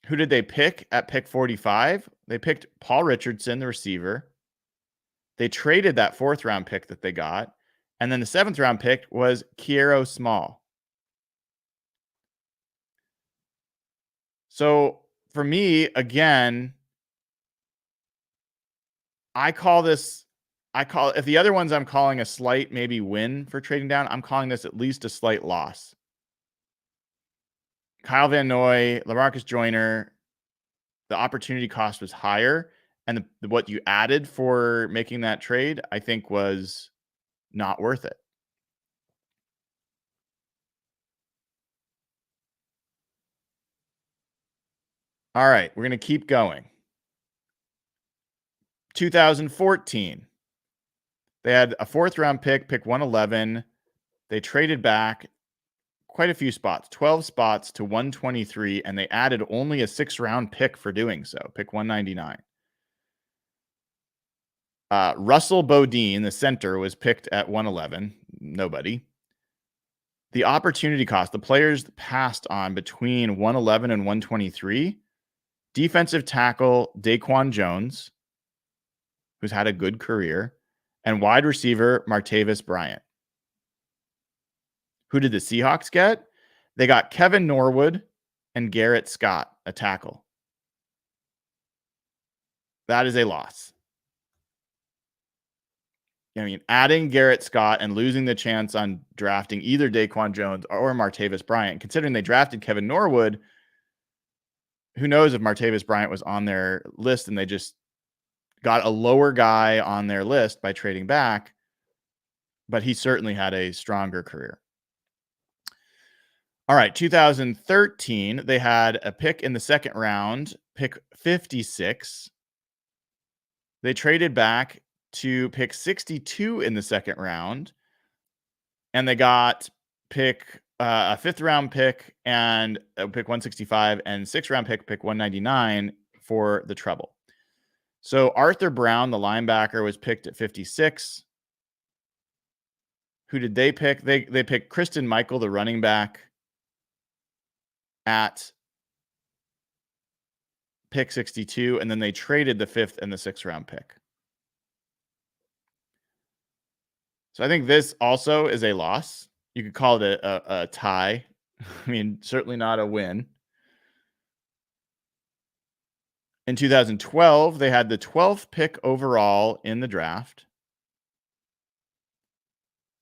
Who did they pick at pick 45? They picked Paul Richardson, the receiver. They traded that 4th round pick that they got. And then the 7th round pick was Kiero Small. So for me, again, if the other ones I'm calling a slight maybe win for trading down, I'm calling this at least a slight loss. Kyle Van Noy, LaMarcus Joyner, the opportunity cost was higher. And what you added for making that trade, I think, was not worth it. All right, we're going to keep going. 2014. They had a 4th round pick, pick 111. They traded back quite a few spots, 12 spots to 123, and they added only a 6th round pick for doing so, pick 199. Russell Bodine, the center, was picked at 111. Nobody. The opportunity cost, the players passed on between 111 and 123. Defensive tackle Daquan Jones, who's had a good career, and wide receiver Martavis Bryant. Who did the Seahawks get? They got Kevin Norwood and Garrett Scott, a tackle. That is a loss. I mean, adding Garrett Scott and losing the chance on drafting either Daquan Jones or Martavis Bryant, considering they drafted Kevin Norwood, who knows if Martavis Bryant was on their list and they just got a lower guy on their list by trading back, but he certainly had a stronger career. All right, 2013, they had a pick in the 2nd round, pick 56. They traded back to pick 62 in the 2nd round, and they got a 5th round pick and pick 165 and 6th round pick 199 for the trouble. So Arthur Brown, the linebacker, was picked at 56. Who did they pick? They picked Kristen Michael, the running back, at pick 62, and then they traded the 5th and the 6th round pick. So I think this also is a loss. You could call it a tie. I mean, certainly not a win. In 2012, they had the 12th pick overall in the draft.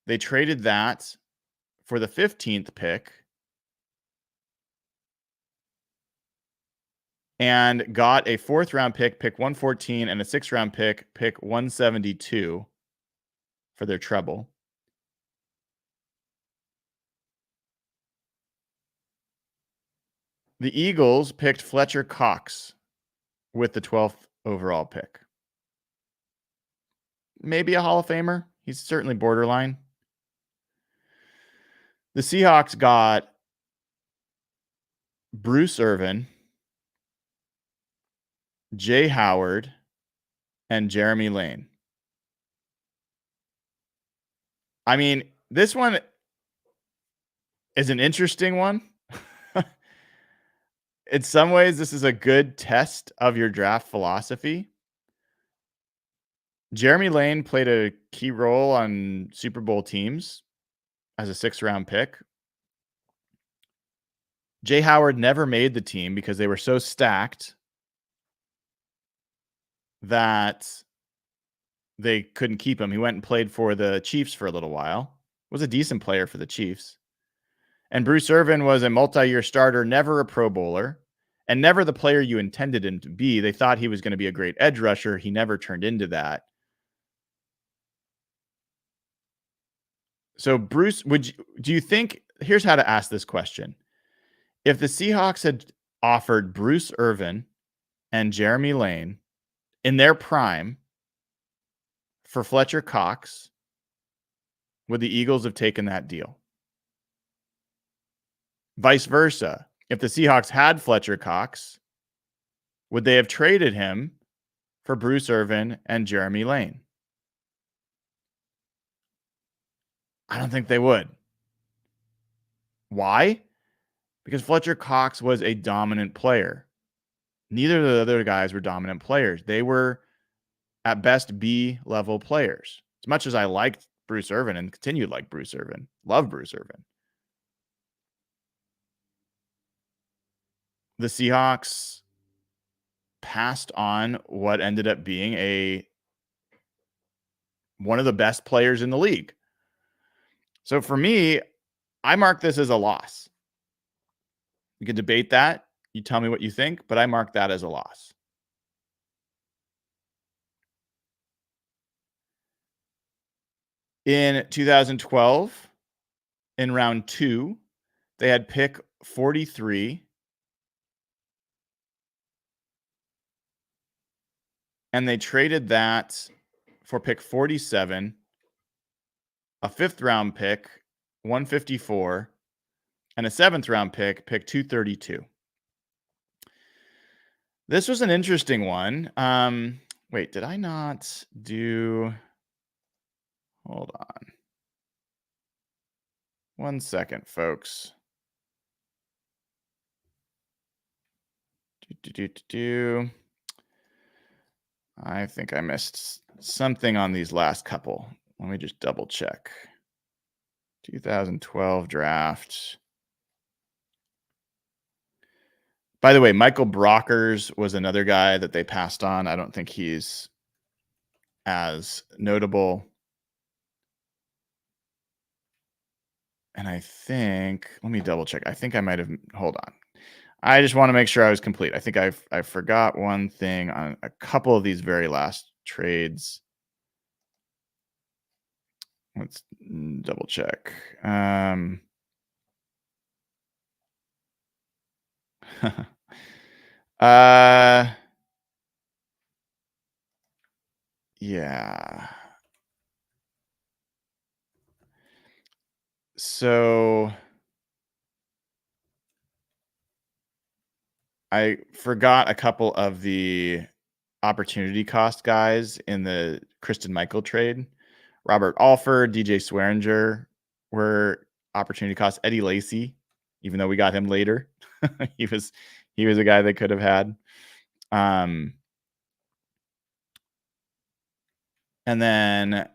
They traded that for the 15th pick and got a 4th round pick, pick 114, and a 6th round pick 172 for their treble. The Eagles picked Fletcher Cox with the 12th overall pick. Maybe a Hall of Famer. He's certainly borderline. The Seahawks got Bruce Irvin, Jay Howard, and Jeremy Lane. I mean, this one is an interesting one. In some ways, this is a good test of your draft philosophy. Jeremy Lane played a key role on Super Bowl teams as a 6th round pick. Jay Howard never made the team because they were so stacked that they couldn't keep him. He went and played for the Chiefs for a little while. Was a decent player for the Chiefs. And Bruce Irvin was a multi-year starter, never a Pro Bowler, and never the player you intended him to be. They thought he was going to be a great edge rusher. He never turned into that. So Bruce, do you think, here's how to ask this question. If the Seahawks had offered Bruce Irvin and Jeremy Lane in their prime for Fletcher Cox, would the Eagles have taken that deal? Vice versa, if the Seahawks had Fletcher Cox, would they have traded him for Bruce Irvin and Jeremy Lane? I don't think they would. Why? Because Fletcher Cox was a dominant player. Neither of the other guys were dominant players. They were, at best, B-level players. As much as I liked Bruce Irvin and continued to like Bruce Irvin, love Bruce Irvin, the Seahawks passed on what ended up being one of the best players in the league. So for me, I mark this as a loss. We can debate that. You tell me what you think, but I mark that as a loss. In 2012, in round 2, they had pick 43. And they traded that for pick 47, a 5th-round pick, 154, and a 7th-round pick, pick 232. This was an interesting one. Wait, did I not do... Hold on. 1 second, folks. I think I missed something on these last couple. Let me just double check. 2012 draft. By the way, Michael Brockers was another guy that they passed on. I don't think he's as notable. And I think, let me double check. I think I might have, hold on. I just want to make sure I was complete. I think I forgot one thing on a couple of these very last trades. Let's double check. Yeah. So I forgot a couple of the opportunity cost guys in the Kristen Michael trade. Robert Alford, DJ Swearinger were opportunity costs. Eddie Lacy, even though we got him later, he was a guy they could have had. And then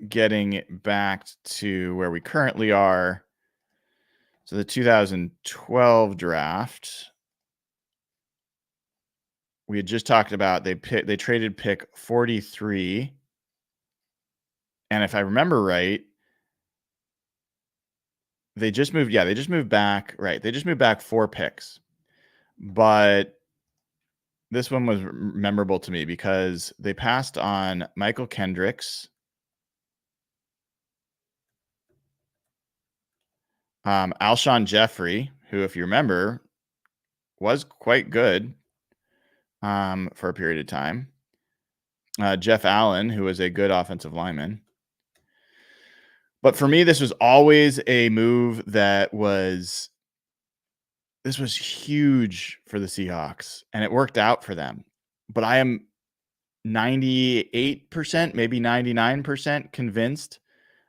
getting back to where we currently are. So the 2012 draft, we had just talked about, they traded pick 43. And if I remember right, they just moved back. Right. They just moved back 4 picks. But this one was memorable to me because they passed on Michael Kendricks, Alshon Jeffrey, who, if you remember, was quite good for a period of time. Jeff Allen, who was a good offensive lineman. But for me, this was always a move that was huge for the Seahawks, and it worked out for them. But I am 98%, maybe 99% convinced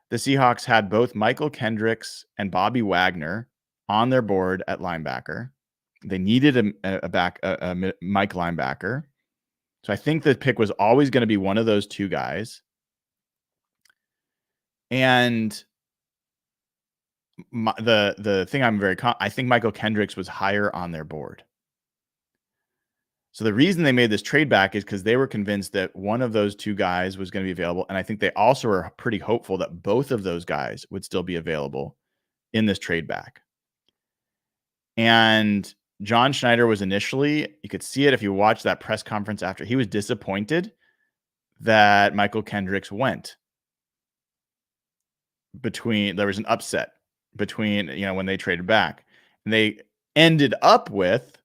the Seahawks had both Michael Kendricks and Bobby Wagner on their board at linebacker. They needed a Mike linebacker. So I think the pick was always going to be one of those two guys. And the thing I think Michael Kendricks was higher on their board. So the reason they made this trade back is because they were convinced that one of those two guys was going to be available. And I think they also were pretty hopeful that both of those guys would still be available in this trade back. And John Schneider was initially, you could see it if you watch that press conference after, he was disappointed that Michael Kendricks went. There was an upset between, when they traded back. And they ended up with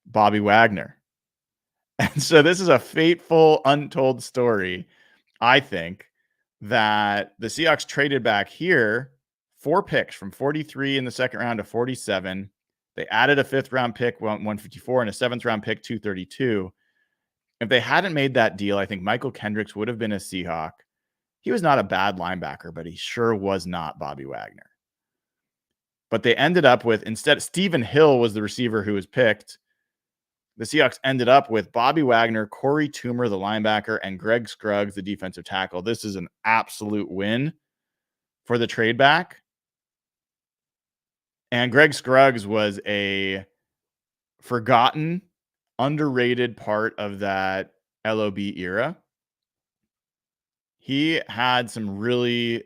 Bobby Wagner. And so this is a fateful, untold story, I think, that the Seahawks traded back here 4 picks from 43 in the second round to 47. They added a 5th round pick, 154, and a 7th round pick, 232. If they hadn't made that deal, I think Michael Kendricks would have been a Seahawk. He was not a bad linebacker, but he sure was not Bobby Wagner. But they ended up with, instead, Stephen Hill was the receiver who was picked. The Seahawks ended up with Bobby Wagner, Corey Toomer, the linebacker, and Greg Scruggs, the defensive tackle. This is an absolute win for the trade back. And Greg Scruggs was a forgotten, underrated part of that LOB era. He had some really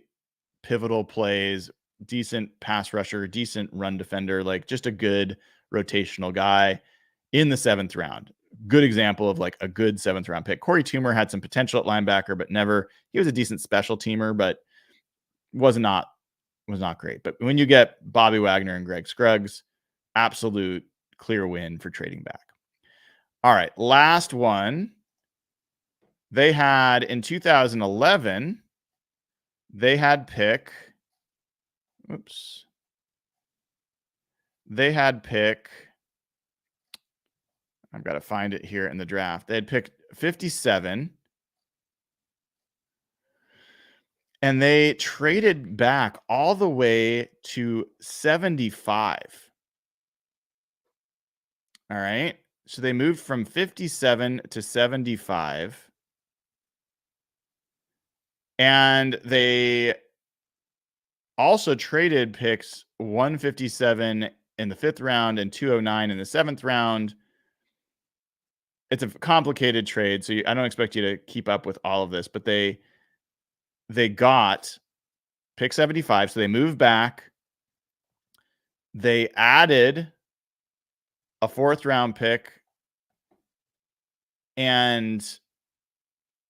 pivotal plays, decent pass rusher, decent run defender, like just a good rotational guy in the 7th round. Good example of like a good 7th round pick. Corey Toomer had some potential at linebacker, but never, he was a decent special teamer, but was not great. But when you get Bobby Wagner and Greg Scruggs, absolute clear win for trading back. All right, last one. They had in 2011, they had pick, they had pick, I've got to find it here in the draft. They had picked 57, and they traded back all the way to 75. All right. So they moved from 57 to 75. And they also traded picks 157 in the 5th round and 209 in the 7th round. It's a complicated trade, so I don't expect you to keep up with all of this, but they got pick 75, so they moved back. They added a 4th round pick and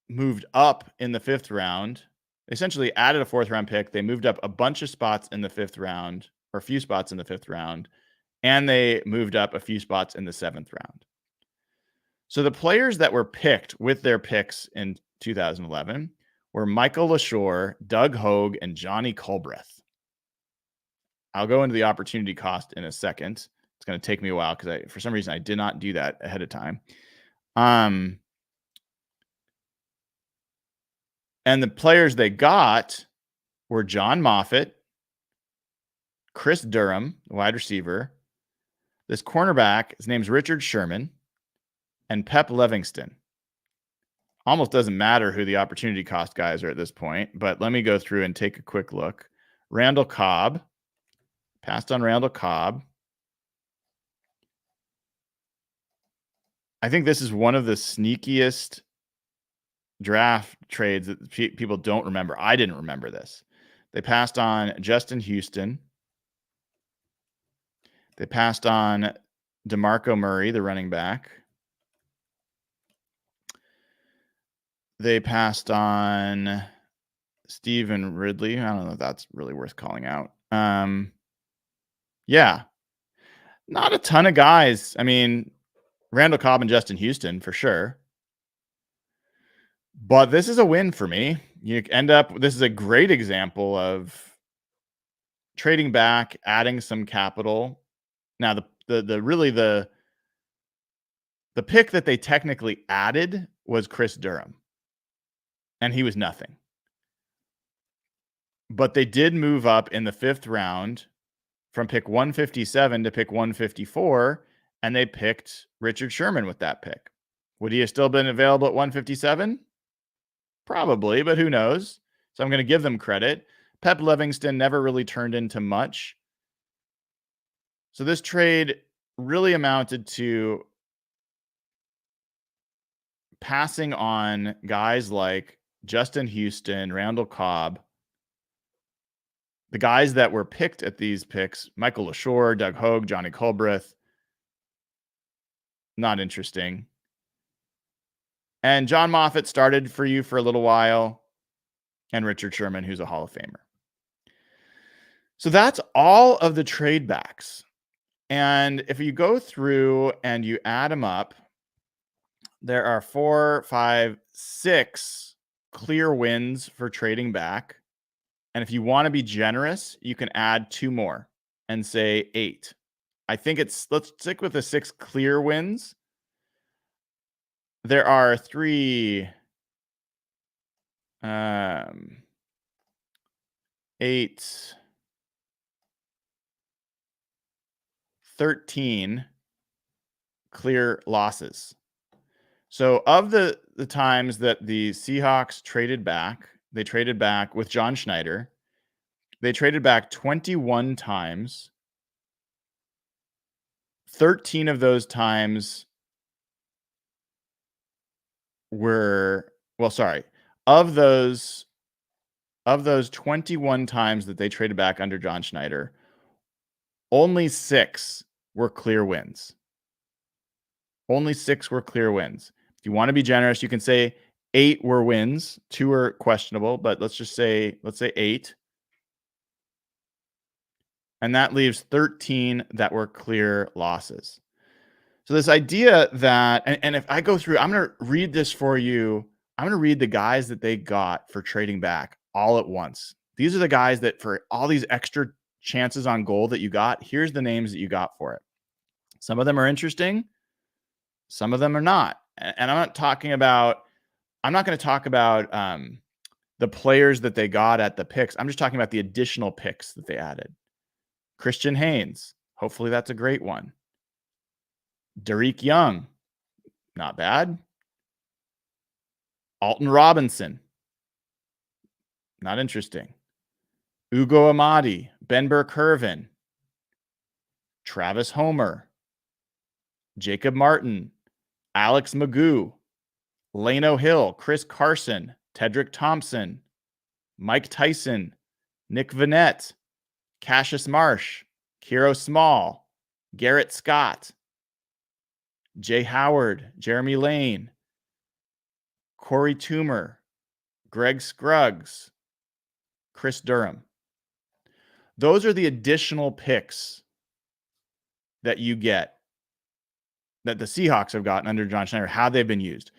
moved up in the 5th round. They essentially added a 4th round pick. They moved up a bunch of spots in the 5th round, or a few spots in the 5th round, and they moved up a few spots in the 7th round. So the players that were picked with their picks in 2011 were Michael LaShore, Doug Hogue, and Johnny Colbreth. I'll go into the opportunity cost in a second. It's going to take me a while because for some reason, I did not do that ahead of time. And the players they got were John Moffitt, Chris Durham, the wide receiver, this cornerback, his name's Richard Sherman, and Pep Livingston. Almost doesn't matter who the opportunity cost guys are at this point, but let me go through and take a quick look. Randall Cobb, passed on Randall Cobb. I think this is one of the sneakiest draft trades that people don't remember. I didn't remember this. They passed on Justin Houston. They passed on DeMarco Murray, the running back. They passed on Stephen Ridley. I don't know if that's really worth calling out. Yeah, not a ton of guys. I mean, Randall Cobb and Justin Houston for sure. But this is a win for me. You end up, this is a great example of trading back, adding some capital. Now, the pick that they technically added was Chris Durham, and he was nothing. But they did move up in the 5th round from pick 157 to pick 154, and they picked Richard Sherman with that pick. Would he have still been available at 157? Probably, but who knows? So I'm going to give them credit. Pep Livingston never really turned into much. So this trade really amounted to passing on guys like Justin Houston, Randall Cobb, the guys that were picked at these picks, Michael LaShore, Doug Hogue, Johnny Colbreth, not interesting. And John Moffitt started for you for a little while, and Richard Sherman, who's a Hall of Famer. So that's all of the trade backs. And if you go through and you add them up, there are 4, 5, 6 clear wins for trading back. And if you want to be generous, you can add 2 more and say 8. I think let's stick with the 6 clear wins. There are 3, 8, 13 clear losses. So of the times that the Seahawks traded back, they traded back with John Schneider. They traded back 21 times. 13 of those times were, well, sorry. Of those 21 times that they traded back under John Schneider, only 6 were clear wins. Only 6 were clear wins. If you want to be generous, you can say 8 were wins, 2 were questionable, but let's say 8. And that leaves 13 that were clear losses. So this idea that, and if I go through, I'm going to read this for you. I'm going to read the guys that they got for trading back all at once. These are the guys that for all these extra chances on goal that you got, here's the names that you got for it. Some of them are interesting. Some of them are not. And I'm not going to talk about the players that they got at the picks. I'm just talking about the additional picks that they added. Christian Haynes. Hopefully that's a great one. Derek Young. Not bad. Alton Robinson. Not interesting. Ugo Amadi. Ben Burke-Hervin. Travis Homer. Jacob Martin. Alex Magoo. Lano Hill. Chris Carson. Tedrick Thompson. Mike Tyson. Nick Vanette. Cassius Marsh. Kiro Small. Garrett Scott. Jay Howard. Jeremy Lane. Corey Toomer. Greg Scruggs. Chris Durham. Those are the additional picks that you get, that the Seahawks have gotten under John Schneider, how they've been used.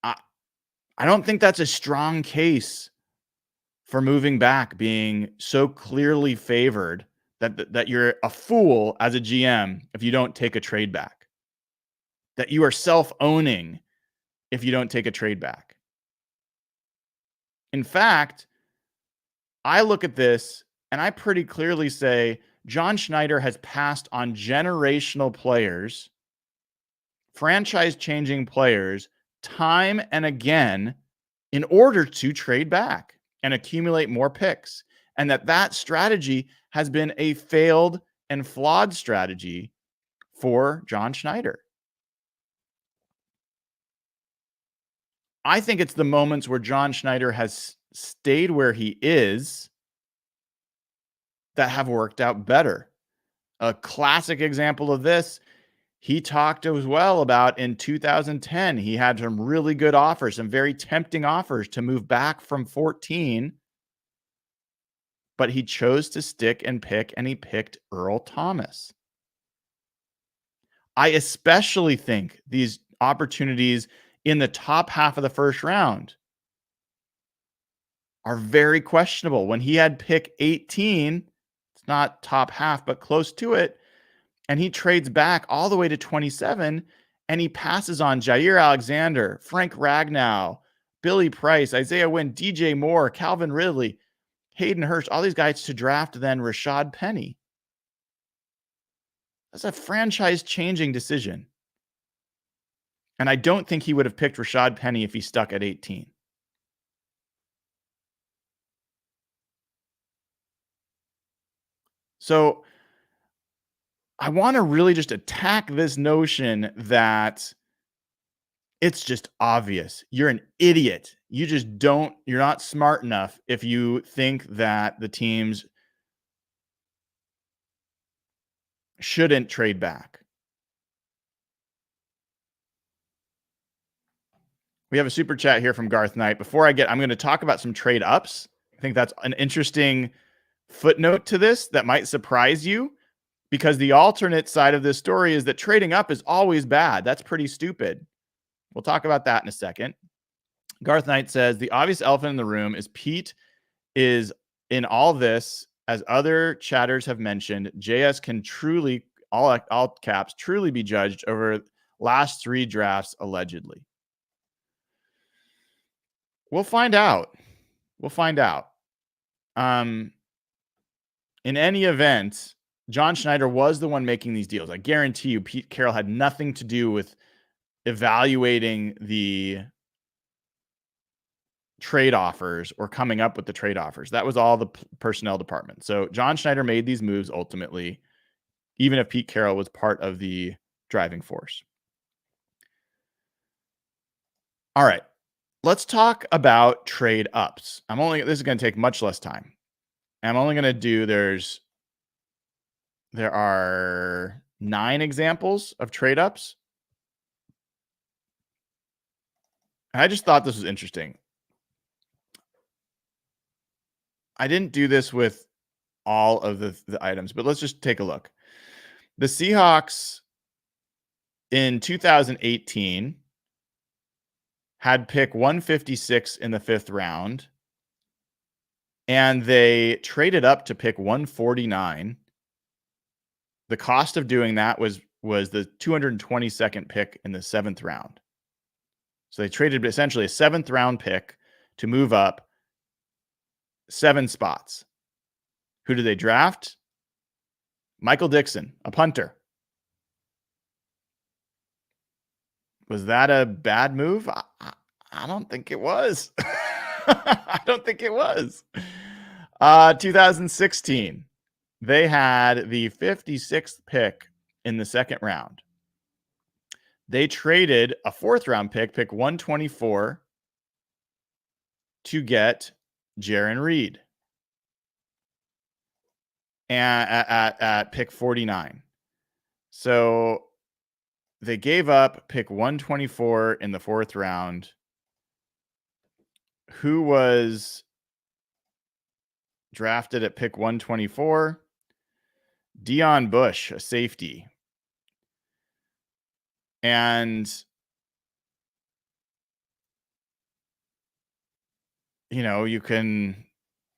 I don't think that's a strong case for moving back being so clearly favored that you're a fool as a GM if you don't take a trade back, that you are self-owning if you don't take a trade back. In fact, I look at this and I pretty clearly say John Schneider has passed on generational players, franchise-changing players, time and again in order to trade back and accumulate more picks. And that strategy has been a failed and flawed strategy for John Schneider. I think it's the moments where John Schneider has stayed where he is that have worked out better. A classic example of this, he talked as well about in 2010. He had some really good offers, some very tempting offers to move back from 14, but he chose to stick and pick, and he picked Earl Thomas. I especially think these opportunities in the top half of the first round are very questionable. When he had pick 18, it's not top half, but close to it, and he trades back all the way to 27, and he passes on Jair Alexander, Frank Ragnow, Billy Price, Isaiah Wynn, DJ Moore, Calvin Ridley, Hayden Hurst, all these guys to draft then Rashad Penny. That's a franchise-changing decision. And I don't think he would have picked Rashad Penny if he stuck at 18. So I want to really just attack this notion that it's just obvious. You're an idiot. You're not smart enough if you think that the teams shouldn't trade back. We have a super chat here from Garth Knight. Before I'm going to talk about some trade ups. I think that's an interesting footnote to this that might surprise you, because the alternate side of this story is that trading up is always bad. That's pretty stupid. We'll talk about that in a second. Garth Knight says the obvious elephant in the room is Pete is in all this, as other chatters have mentioned, JS can truly, all caps, truly be judged over last 3 drafts allegedly. We'll find out. We'll find out. In any event, John Schneider was the one making these deals. I guarantee you, Pete Carroll had nothing to do with evaluating the trade offers or coming up with the trade offers. That was all the personnel department. So John Schneider made these moves ultimately, even if Pete Carroll was part of the driving force. All right, let's talk about trade ups. This is going to take much less time. I'm only going to do, there are 9 examples of trade ups. I just thought this was interesting. I didn't do this with all of the items, but let's just take a look. The Seahawks in 2018 had pick 156 in the 5th round, and they traded up to pick 149. The cost of doing that was the 222nd pick in the 7th round. So they traded essentially a 7th round pick to move up 7 spots. Who did they draft? Michael Dixon, a punter. Was that a bad move? I don't think it was. I don't think it was. 2016, they had the 56th pick in the 2nd round. They traded a 4th round pick 124, to get Jaron Reed and at pick 49. So they gave up pick 124 in the 4th round. Who was drafted at pick 124? Deion Bush, a safety. And, you can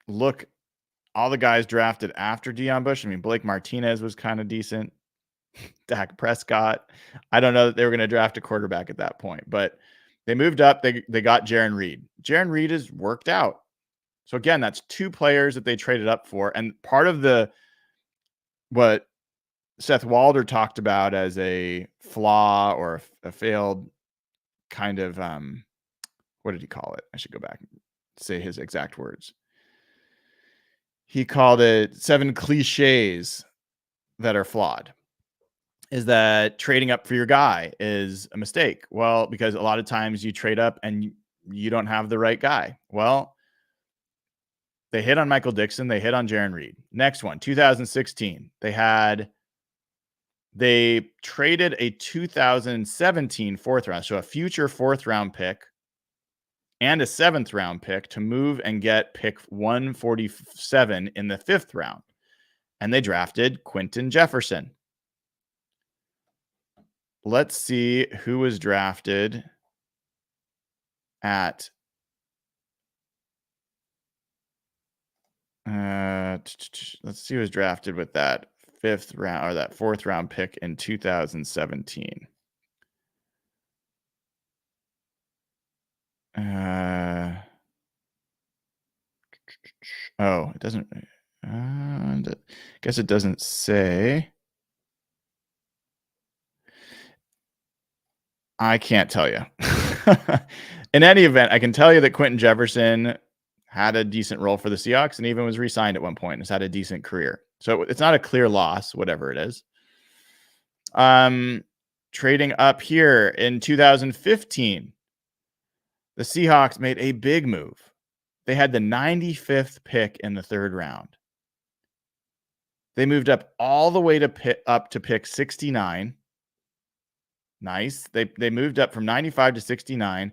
look all the guys drafted after Deion Bush. I mean, Blake Martinez was kind of decent. Dak Prescott. I don't know that they were going to draft a quarterback at that point, but they moved up. They got Jaron Reed. Jaron Reed has worked out. So again, that's 2 players that they traded up for. And part of what Seth Walder talked about as a flaw or a failed kind of, what did he call it? I should go back and say his exact words. He called it 7 cliches that are flawed. Is that trading up for your guy is a mistake? Well, because a lot of times you trade up and you don't have the right guy. Well, they hit on Michael Dixon. They hit on Jaron Reed. Next one, 2016. They traded a 2017 4th round, so a future 4th round pick and a 7th round pick to move and get pick 147 in the 5th round. And they drafted Quentin Jefferson. Let's see who was drafted at let's see who was drafted with that 5th round or that 4th round pick in 2017. Oh, it doesn't. I guess it doesn't say. I can't tell you. In any event, I can tell you that Quentin Jefferson had a decent role for the Seahawks and even was re-signed at one point and has had a decent career. So it's not a clear loss, whatever it is. Trading up here in 2015, the Seahawks made a big move. They had the 95th pick in the 3rd round. They moved up all the way to pick 69. Nice. They moved up from 95 to 69.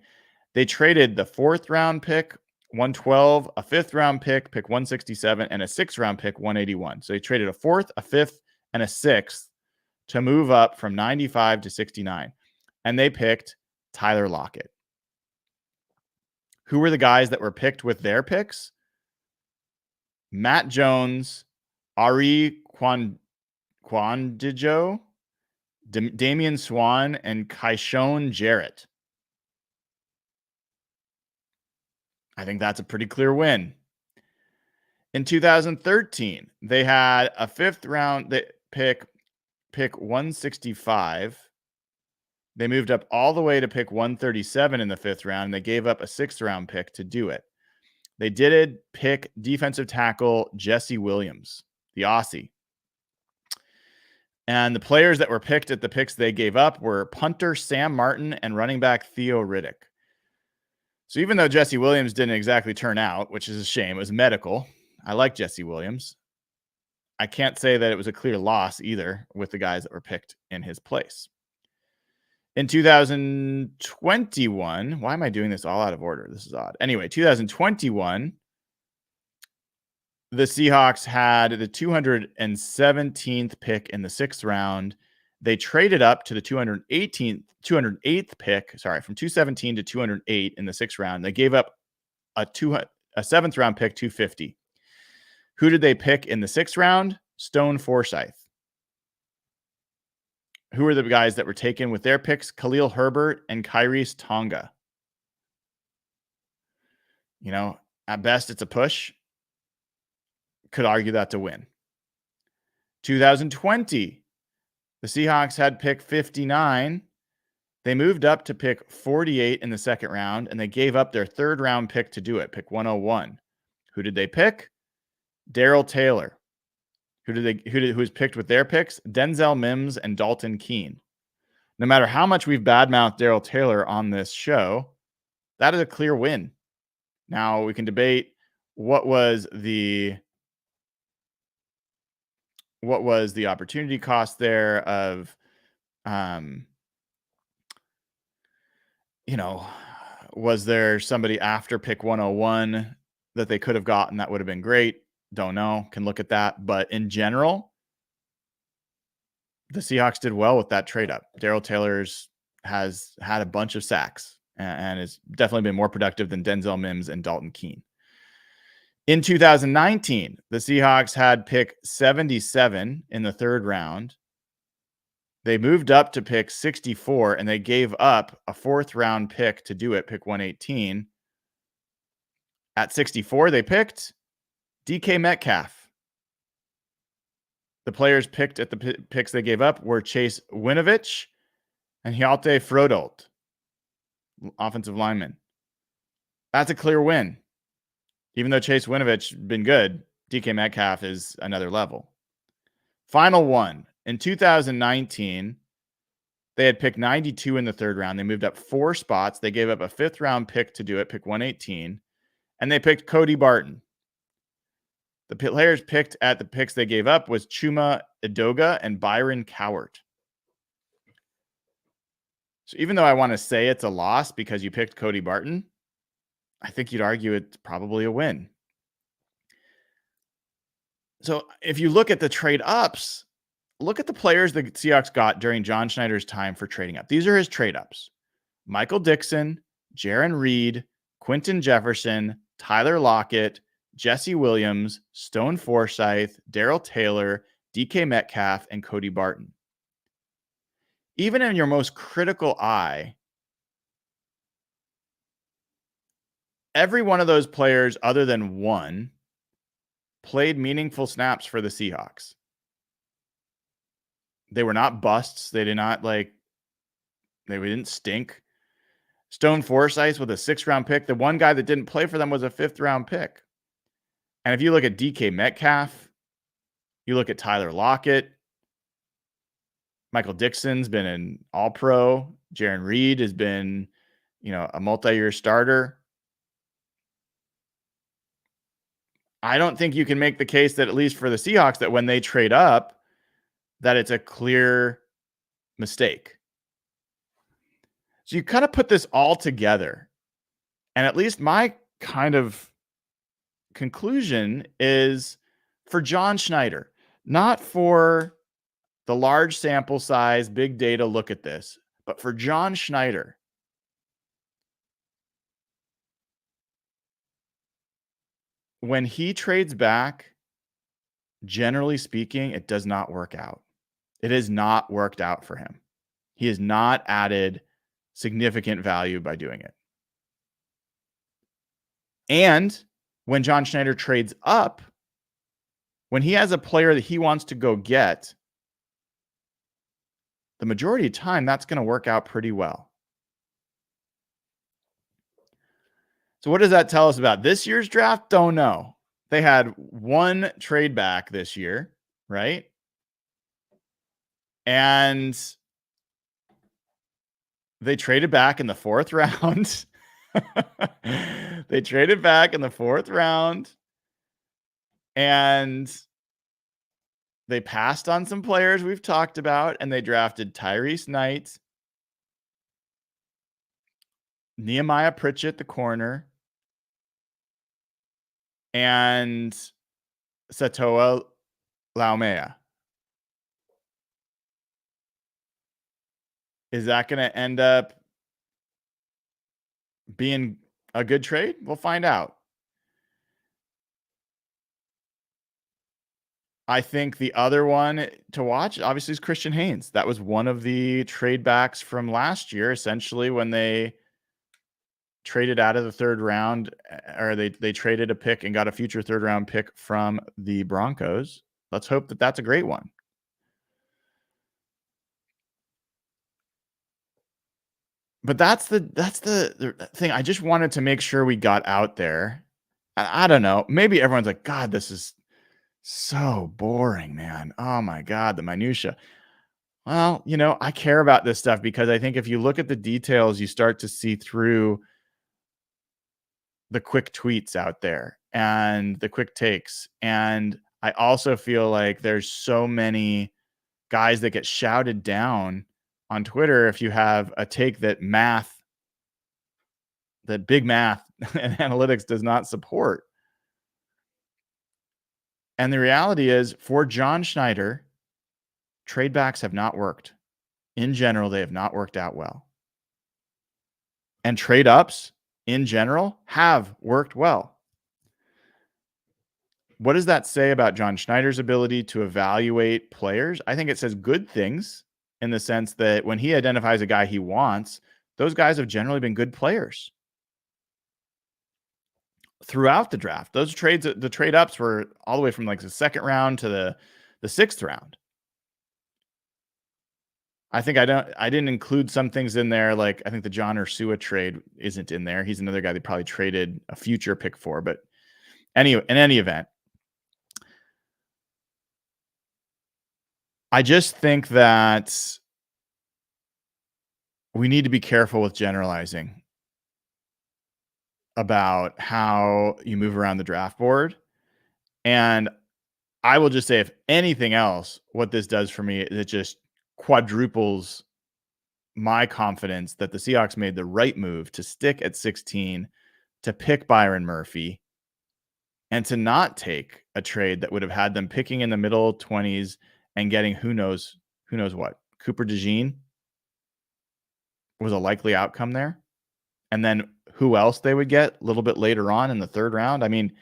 They traded the 4th round pick 112, a 5th round pick, pick 167, and a 6th round pick, 181. So they traded a 4th, a 5th, and a 6th to move up from 95 to 69. And they picked Tyler Lockett. Who were the guys that were picked with their picks? Matt Jones, Ari Quandijo, Damian Swan, and Kyshon Jarrett. I think that's a pretty clear win. In 2013, they had a 5th round pick 165. They moved up all the way to pick 137 in the 5th round, and they gave up a 6th round pick to do it. They did pick defensive tackle Jesse Williams, the Aussie. And the players that were picked at the picks they gave up were punter Sam Martin and running back Theo Riddick. So even though Jesse Williams didn't exactly turn out, which is a shame, it was medical. I like Jesse Williams. I can't say that it was a clear loss either with the guys that were picked in his place. In 2021, why am I doing this all out of order? This is odd. Anyway, 2021, the Seahawks had the 217th pick in the 6th round. They traded up to the 208th pick, from 217 to 208 in the 6th round. They gave up a 7th round pick, 250. Who did they pick in the 6th round? Stone Forsythe. Who are the guys that were taken with their picks? Khalil Herbert and Kyrie's Tonga. You know, at best, it's a push. Could argue that's a win. 2020, the Seahawks had pick 59. They moved up to pick 48 in the 2nd round, and they gave up their 3rd round pick to do it, pick 101. Who did they pick? Darrell Taylor. Who was picked with their picks? Denzel Mims and Dalton Keene. No matter how much we've badmouthed Darrell Taylor on this show, that is a clear win. Now we can debate what was the opportunity cost there of, was there somebody after pick 101 that they could have gotten that would have been great? Don't know. Can look at that. But in general, the Seahawks did well with that trade up. Darrell Taylor's has had a bunch of sacks and has definitely been more productive than Denzel Mims and Dalton Keene. In 2019, the Seahawks had pick 77 in the 3rd round. They moved up to pick 64, and they gave up a 4th round pick to do it, pick 118. At 64, they picked DK Metcalf. The players picked at the picks they gave up were Chase Winovich and Hjalte Frodolt, offensive lineman. That's a clear win. Even though Chase Winovich has been good, DK Metcalf is another level. Final one. In 2019, they had picked 92 in the 3rd round. They moved up 4 spots. They gave up a 5th round pick to do it, pick 118. And they picked Cody Barton. The players picked at the picks they gave up was Chuma Edoga and Byron Cowart. So even though I want to say it's a loss because you picked Cody Barton, I think you'd argue it's probably a win. So if you look at the trade ups, look at the players the Seahawks got during John Schneider's time for trading up. These are his trade ups: Michael Dixon, Jaron Reed, Quentin Jefferson, Tyler Lockett, Jesse Williams, Stone Forsythe, Darrell Taylor, DK Metcalf, and Cody Barton. Even in your most critical eye, every one of those players other than one played meaningful snaps for the Seahawks. They were not busts. They didn't stink. Stone Forsythe with a 6th round pick. The one guy that didn't play for them was a 5th round pick. And if you look at DK Metcalf, you look at Tyler Lockett, Michael Dixon's been an all-pro. Jaron Reed has been, a multi-year starter. I don't think you can make the case that, at least for the Seahawks, that when they trade up, that it's a clear mistake. So you kind of put this all together. And at least my kind of conclusion is for John Schneider, not for the large sample size, big data look at this, but for John Schneider, when he trades back, generally speaking, it does not work out. It has not worked out for him. He has not added significant value by doing it. And when John Schneider trades up, when he has a player that he wants to go get, the majority of time, that's going to work out pretty well. So what does that tell us about this year's draft? Don't know. They had one trade back this year, right? And they traded back in the 4th round. They traded back in the 4th round. And they passed on some players we've talked about, and they drafted Tyrese Knight, Nehemiah Pritchett, the corner, and Satoa Laumea. Is that going to end up being a good trade? We'll find out. I think the other one to watch, obviously, is Christian Haynes. That was one of the trade backs from last year, essentially, when they traded out of the 3rd round, or they traded a pick and got a future 3rd round pick from the Broncos. Let's hope that that's a great one. But that's the thing. I just wanted to make sure we got out there. I don't know. Maybe everyone's like, God, this is so boring, man. Oh my God, the minutia. Well, I care about this stuff because I think if you look at the details, you start to see through the quick tweets out there and the quick takes. And I also feel like there's so many guys that get shouted down on Twitter if you have a take that big math and analytics does not support. And the reality is, for John Schneider, trade backs have not worked. In general, they have not worked out well. And trade ups, in general, have worked well. What does that say about John Schneider's ability to evaluate players? I think it says good things in the sense that when he identifies a guy he wants, those guys have generally been good players throughout the draft. Those trades, the trade ups were all the way from like the 2nd round to the 6th round. I think I didn't include some things in there. Like I think the John Ursua trade isn't in there. He's another guy they probably traded a future pick for. But anyway, in any event, I just think that we need to be careful with generalizing about how you move around the draft board. And I will just say, if anything else, what this does for me is it just quadruples my confidence that the Seahawks made the right move to stick at 16, to pick Byron Murphy, and to not take a trade that would have had them picking in the middle 20s and getting who knows what. Cooper DeJean was a likely outcome there. And then who else they would get a little bit later on in the 3rd round. I mean,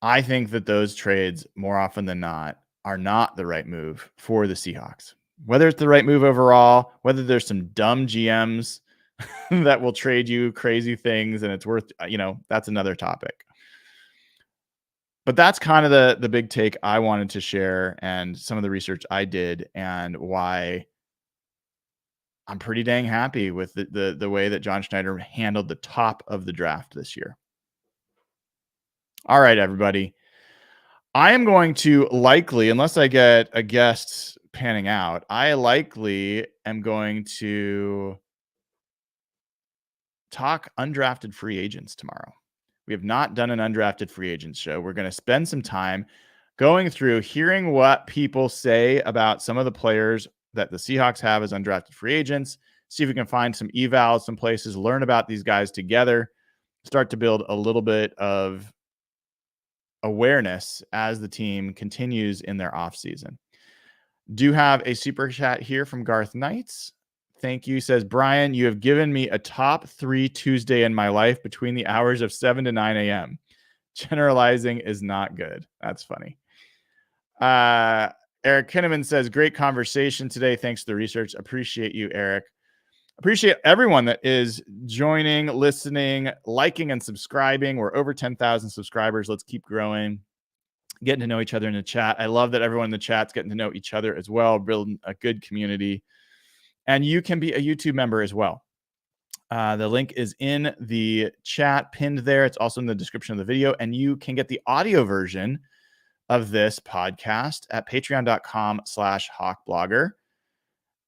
I think that those trades, more often than not, are not the right move for the Seahawks. Whether it's the right move overall, whether there's some dumb GMs that will trade you crazy things and it's worth, that's another topic. But that's kind of the big take I wanted to share, and some of the research I did, and why I'm pretty dang happy with the way that John Schneider handled the top of the draft this year. All right, everybody. I am going to likely, unless I get a guest panning out, I likely am going to talk undrafted free agents tomorrow. We have not done an undrafted free agents show. We're going to spend some time going through, hearing what people say about some of the players that the Seahawks have as undrafted free agents, see if we can find some evals, some places, learn about these guys together, start to build a little bit of awareness as the team continues in their off season. Do have a super chat here from Garth Knights. Thank you. Says, Brian, you have given me a top 3 Tuesday in my life between the hours of 7 to 9 a.m. Generalizing is not good. That's funny. Eric Kinneman says, great conversation today. Thanks for the research. Appreciate you, Eric. Appreciate everyone that is joining, listening, liking, and subscribing. We're over 10,000 subscribers. Let's keep growing, getting to know each other in the chat. I love that everyone in the chat's getting to know each other as well, building a good community. And you can be a YouTube member as well. The link is in the chat pinned there. It's also in the description of the video. And you can get the audio version of this podcast at patreon.com/hawkblogger.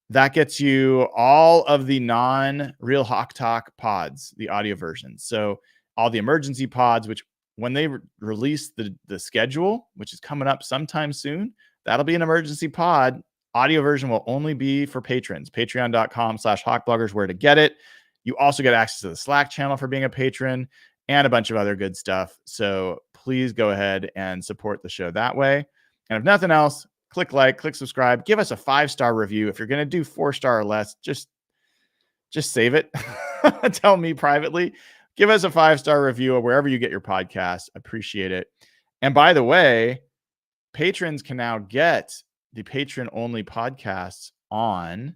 That gets you all of the non-Real Hawk Talk pods, the audio version. So all the emergency pods, which when they release the schedule, which is coming up sometime soon, that'll be an emergency pod. Audio version will only be for patrons. Patreon.com/hawkbloggers where to get it. You also get access to the Slack channel for being a patron and a bunch of other good stuff. So please go ahead and support the show that way. And if nothing else, click like, click subscribe, give us a 5-star review. If you're going to do 4-star or less, just save it. Tell me privately. Give us a 5-star review or wherever you get your podcasts. Appreciate it. And by the way, patrons can now get the patron-only podcasts on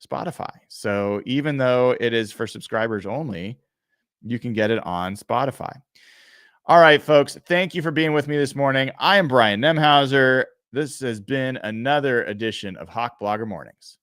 Spotify. So even though it is for subscribers only, you can get it on Spotify. All right, folks. Thank you for being with me this morning. I am Brian Nemhauser. This has been another edition of Hawk Blogger Mornings.